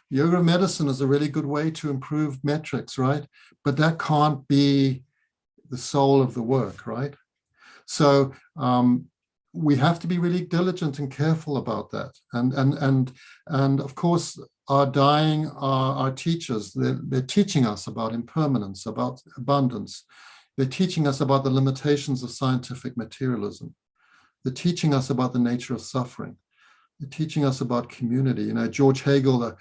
yoga of medicine as a really good way to improve metrics, right? But that can't be the soul of the work, right? So we have to be really diligent and careful about that. And of course, our dying are teachers. They're teaching us about impermanence, about abundance. They're teaching us about the limitations of scientific materialism. They're teaching us about the nature of suffering. They're teaching us about community. George Hegel,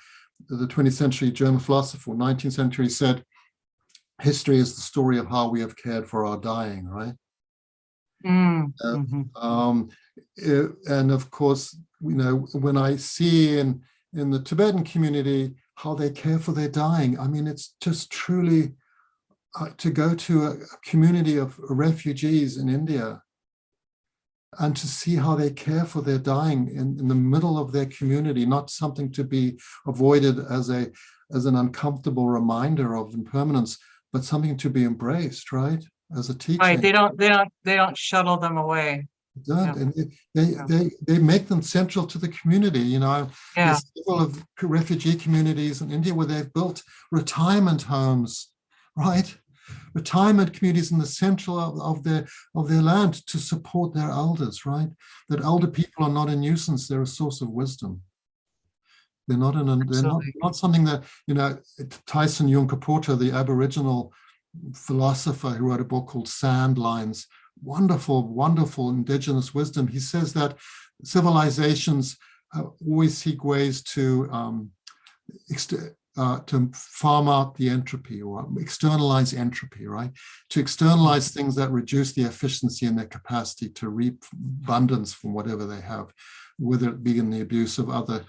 the 20th century German philosopher, 19th century, said, history is the story of how we have cared for our dying, right? Mm-hmm. And of course, when I see in the Tibetan community how they care for their dying, I mean, it's just truly to go to a community of refugees in India and to see how they care for their dying in the middle of their community, not something to be avoided as an uncomfortable reminder of impermanence, but something to be embraced, right? As a teaching. Right. They don't shuttle them away. And they make them central to the community. There's several of refugee communities in India where they've built retirement homes, right? Retirement communities in the central of their land to support their elders, right? That elder people are not a nuisance; they're a source of wisdom. They're not not something that Tyson Yunkaporta, the Aboriginal philosopher who wrote a book called Sandlines, wonderful indigenous wisdom. He says that civilizations always seek ways to farm out the entropy or externalize entropy, right? To externalize things that reduce the efficiency and their capacity to reap abundance from whatever they have, whether it be in the abuse of other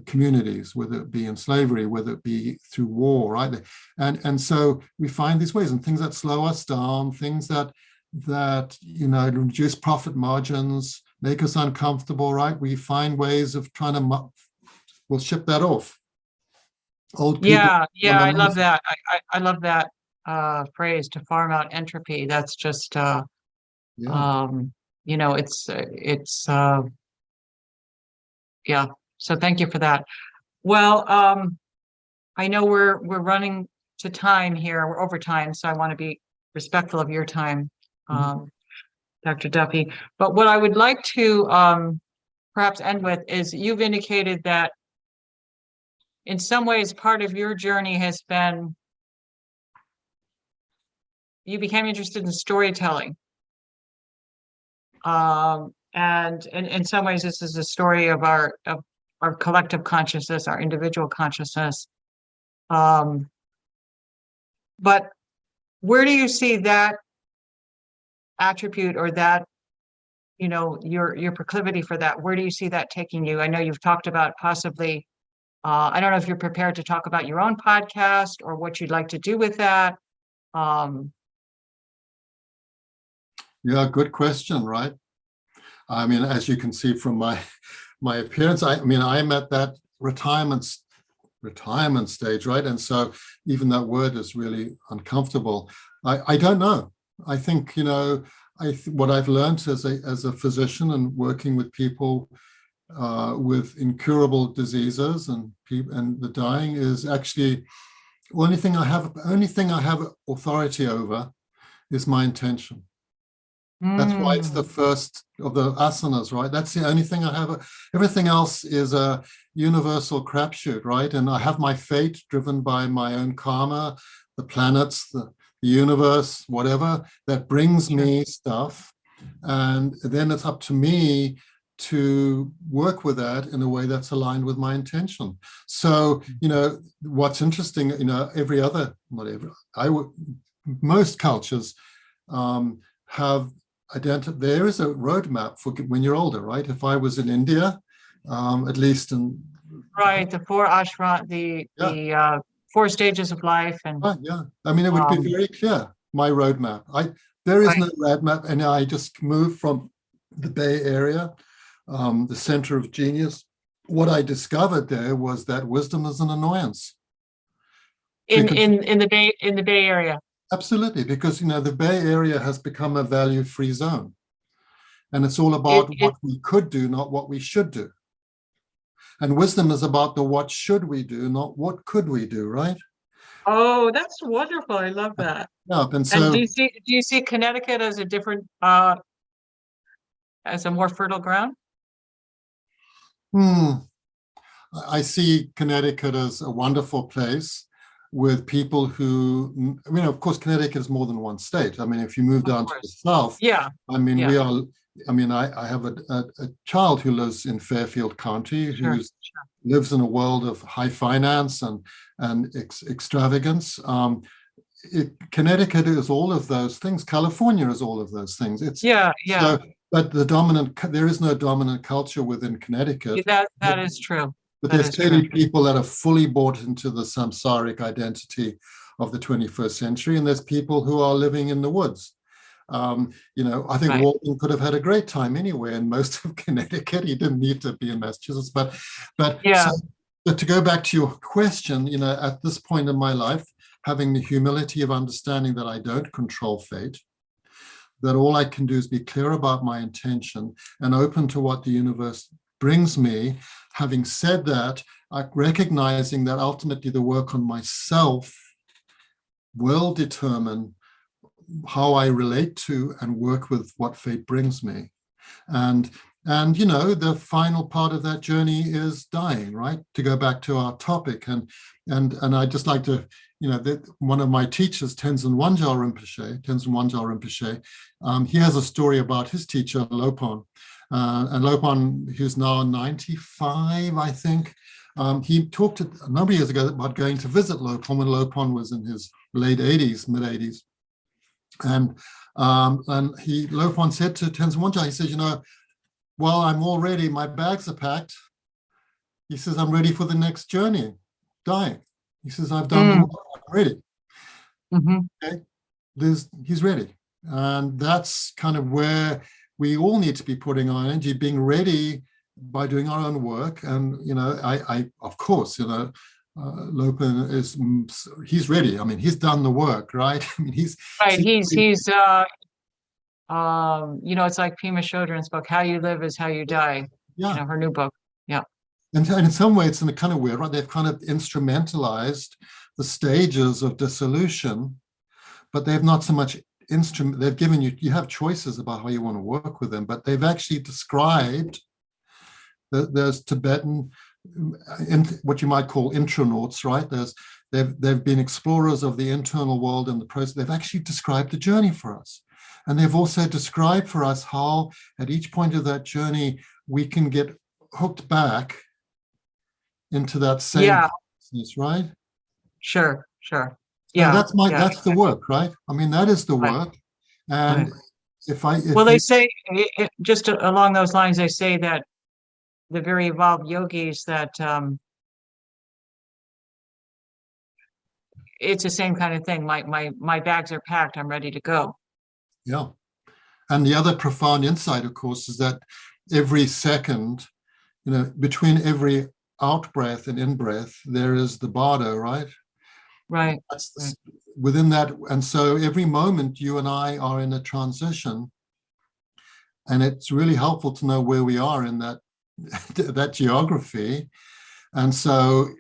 communities, whether it be in slavery, whether it be through war, right? And so we find these ways, and things that slow us down, things that reduce profit margins, make us uncomfortable, right? We find ways of trying to, we'll ship that off. Old people. I love that. I love that phrase, to farm out entropy. That's just so thank you for that. Well, I know we're running to time here. We're over time, so I want to be respectful of your time, Dr. Duffy. But what I would like to perhaps end with is, you've indicated that in some ways part of your journey has been, you became interested in storytelling. And in some ways, this is a story of our collective consciousness, our individual consciousness. But where do you see that attribute, or that, your proclivity for that? Where do you see that taking you? I know you've talked about possibly, I don't know if you're prepared to talk about your own podcast or what you'd like to do with that. Yeah, good question, right? I mean, as you can see from my appearance, I'm at that retirement stage, right? And so even that word is really uncomfortable. I don't know. I think, what I've learned as a physician and working with people with incurable diseases and the dying is actually the only thing I have authority over is my intention. That's why it's the first of the asanas, right? That's the only thing I have. Everything else is a universal crapshoot, right? And I have my fate driven by my own karma, the planets, the the universe, whatever, that brings me stuff. And then it's up to me to work with that in a way that's aligned with my intention. So, what's interesting, most cultures have identified, there is a roadmap for when you're older, right? If I was in India, at least in... Right, the four ashram, the 4 stages of life. And yeah, I mean, it would be very clear, my roadmap. There is no roadmap, and I just moved from the Bay Area, the center of genius. What I discovered there was that wisdom is an annoyance. In the Bay Area. Absolutely, because the Bay Area has become a value-free zone, and it's all about what we could do, not what we should do. And wisdom is about the what should we do, not what could we do, right? Oh, that's wonderful! I love that. Yeah, and so do you see Connecticut as a different, as a more fertile ground? I see Connecticut as a wonderful place with people who, of course, Connecticut is more than one state. I mean, if you move down to the south, I mean, we are, I have a child who lives in Fairfield County who lives in a world of high finance and extravagance. Connecticut is all of those things. California is all of those things. So, but there is no dominant culture within Connecticut. That is true. But there's clearly people that are fully bought into the samsaric identity of the 21st century, and there's people who are living in the woods. I think Walton could have had a great time anywhere in most of Connecticut. He didn't need to be in Massachusetts, but to go back to your question, at this point in my life, having the humility of understanding that I don't control fate, that all I can do is be clear about my intention and open to what the universe brings me. Having said that, recognizing that ultimately the work on myself will determine how I relate to and work with what fate brings me. And the final part of that journey is dying, right? To go back to our topic. And I'd just like to, one of my teachers, Tenzin Wangyal Rinpoche, he has a story about his teacher, Lopon. And Lopon, who's now 95, I think, he talked a number of years ago about going to visit Lopon when Lopon was in his late 80s, mid 80s. And Lopon said to Tenzin Wangyal, he says, well, I'm all ready, my bags are packed. He says, I'm ready for the next journey, dying. He says, I've done the work, I'm ready. Okay? He's ready. And that's kind of where we all need to be putting our energy, being ready by doing our own work. And, I of course, Lopin he's ready. I mean, he's done the work, right? I mean, he's it's like Pema Chodron's book, How You Live is How You Die. Her new book. And in some way, it's in a kind of weird, right? They've kind of instrumentalized the stages of dissolution, but they've not so much they've given you have choices about how you want to work with them, but they've actually described there's Tibetan, what you might call intranauts, right? They've been explorers of the internal world and the process. They've actually described the journey for us. And they've also described for us how at each point of that journey, we can get hooked back into that same process, right? Sure. Yeah, that's the work, right? I mean, that is the work. And they say, just along those lines, they say that the very evolved yogis that it's the same kind of thing. My bags are packed, I'm ready to go. Yeah. And the other profound insight, of course, is that every second, between every out breath and in breath, there is the bardo, right? Right. Within that. And so every moment you and I are in a transition, and it's really helpful to know where we are in that geography. And so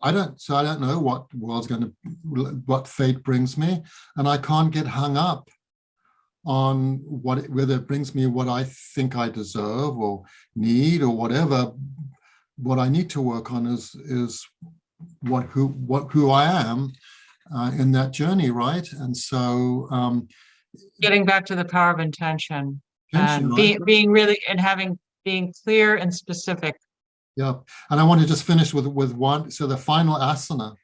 I don't know what fate brings me, and I can't get hung up on whether it brings me what I think I deserve or need or whatever. What I need to work on is who I am, in that journey, right? And so getting back to the power of intention tension, and right? being really and being clear and specific. Yeah. And I want to just finish with one. So the final asana,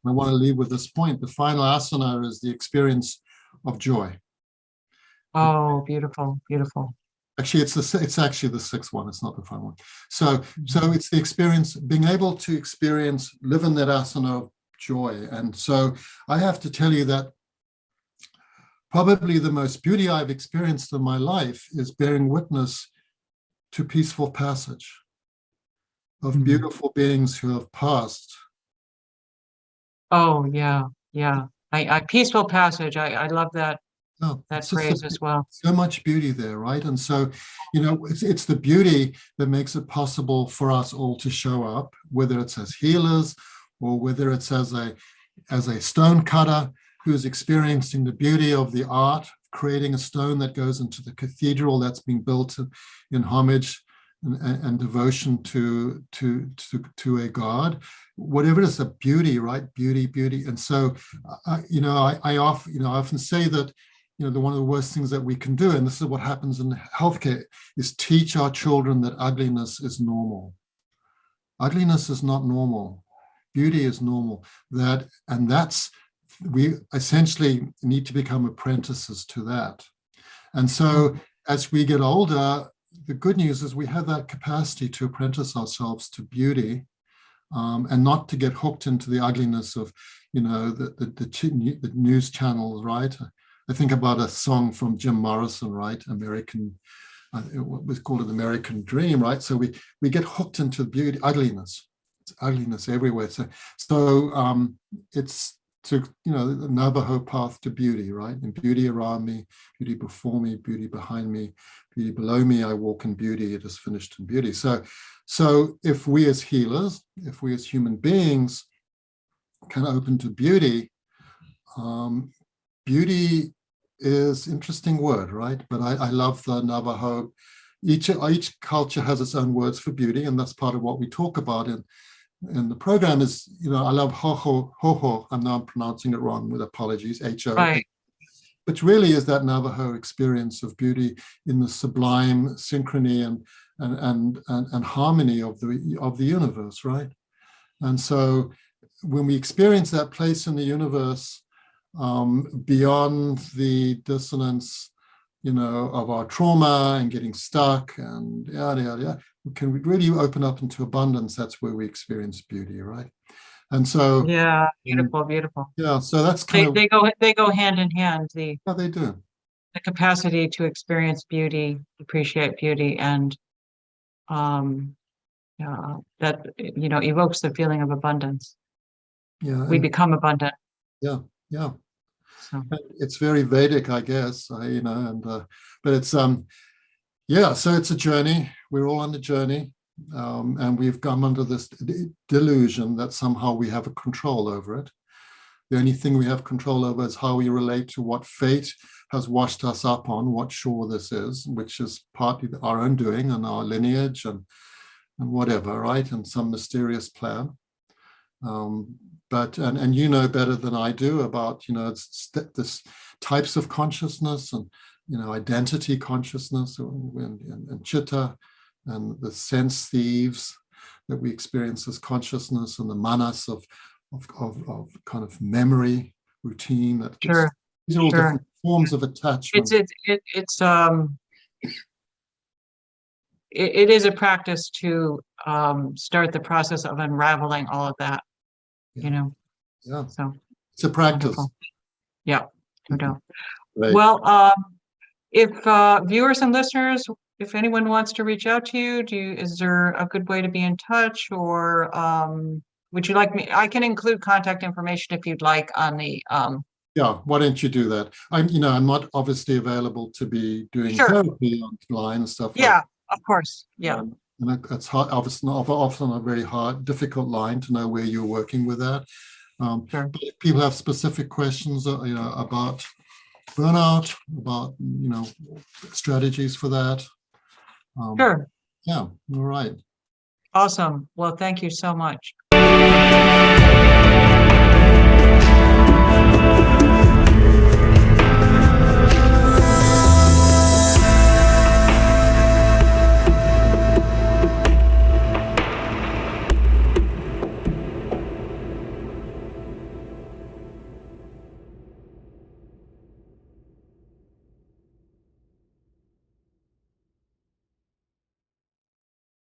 I want to leave with this point. The final asana is the experience of joy. Oh, beautiful, beautiful. Actually, it's actually the sixth one. It's not the final one. So it's the experience, being able to experience, live in that asana of joy. And so I have to tell you that probably the most beauty I've experienced in my life is bearing witness to peaceful passage of beautiful beings who have passed. Oh, yeah, yeah. I peaceful passage. I love that that phrase as well. So much beauty there, right? And so, it's the beauty that makes it possible for us all to show up, whether it's as healers or whether it's as a stone cutter who's experiencing the beauty of the art, creating a stone that goes into the cathedral that's being built in homage and devotion to a God. Whatever it is, a beauty, right? Beauty. And so, I often say that, one of the worst things that we can do, and this is what happens in healthcare, is teach our children that ugliness is normal. Ugliness is not normal. Beauty is normal. We essentially need to become apprentices to that. And so as we get older, the good news is we have that capacity to apprentice ourselves to beauty, and not to get hooked into the ugliness of, the news channels, right? I think about a song from Jim Morrison, right? What was called an American Dream, right? So we get hooked into beauty, ugliness. It's ugliness everywhere. So it's to, the Navajo path to beauty, right? And beauty around me, beauty before me, beauty behind me, beauty below me. I walk in beauty. It is finished in beauty. So if we as healers, if we as human beings can open to beauty, beauty is an interesting word, right? But I love the Navajo. Each culture has its own words for beauty, and that's part of what we talk about in the program is, I love ho-ho. I'm pronouncing it wrong, with apologies, H-O. Right. Which really is that Navajo experience of beauty in the sublime synchrony and harmony of the universe, right? And so when we experience that place in the universe, beyond the dissonance, of our trauma and getting stuck and yada, yada, yada, can we really open up into abundance? That's where we experience beauty, right? And so, yeah, beautiful. Yeah, so that's kind of they go hand in hand. Yeah, they do. The capacity to experience beauty, appreciate beauty, and that evokes the feeling of abundance. Yeah, we become abundant. Yeah. So. It's very Vedic, I guess. But it's so it's a journey. We're all on the journey, and we've come under this delusion that somehow we have a control over it. The only thing we have control over is how we relate to what fate has washed us up on, what shore this is, which is partly our own doing and our lineage and whatever, right? And some mysterious plan. But you know better than I do about, this types of consciousness and, identity consciousness and chitta and the sense thieves that we experience as consciousness and the manas of kind of memory routine. These are all different forms of attachment. It is a practice to start the process of unraveling all of that. Yeah. So it's a practice. Wonderful. Yeah, no doubt. Right. Well, if viewers and listeners, if anyone wants to reach out to you, is there a good way to be in touch, or would you like me? I can include contact information if you'd like on the. Yeah, why don't you do that? I'm not obviously available to be doing therapy online and stuff. Yeah, of course. Yeah. And it's hard, often a very difficult line to know where you're working with that. But if people have specific questions, about burnout, about strategies for that. Sure. Yeah. All right. Awesome. Well, thank you so much.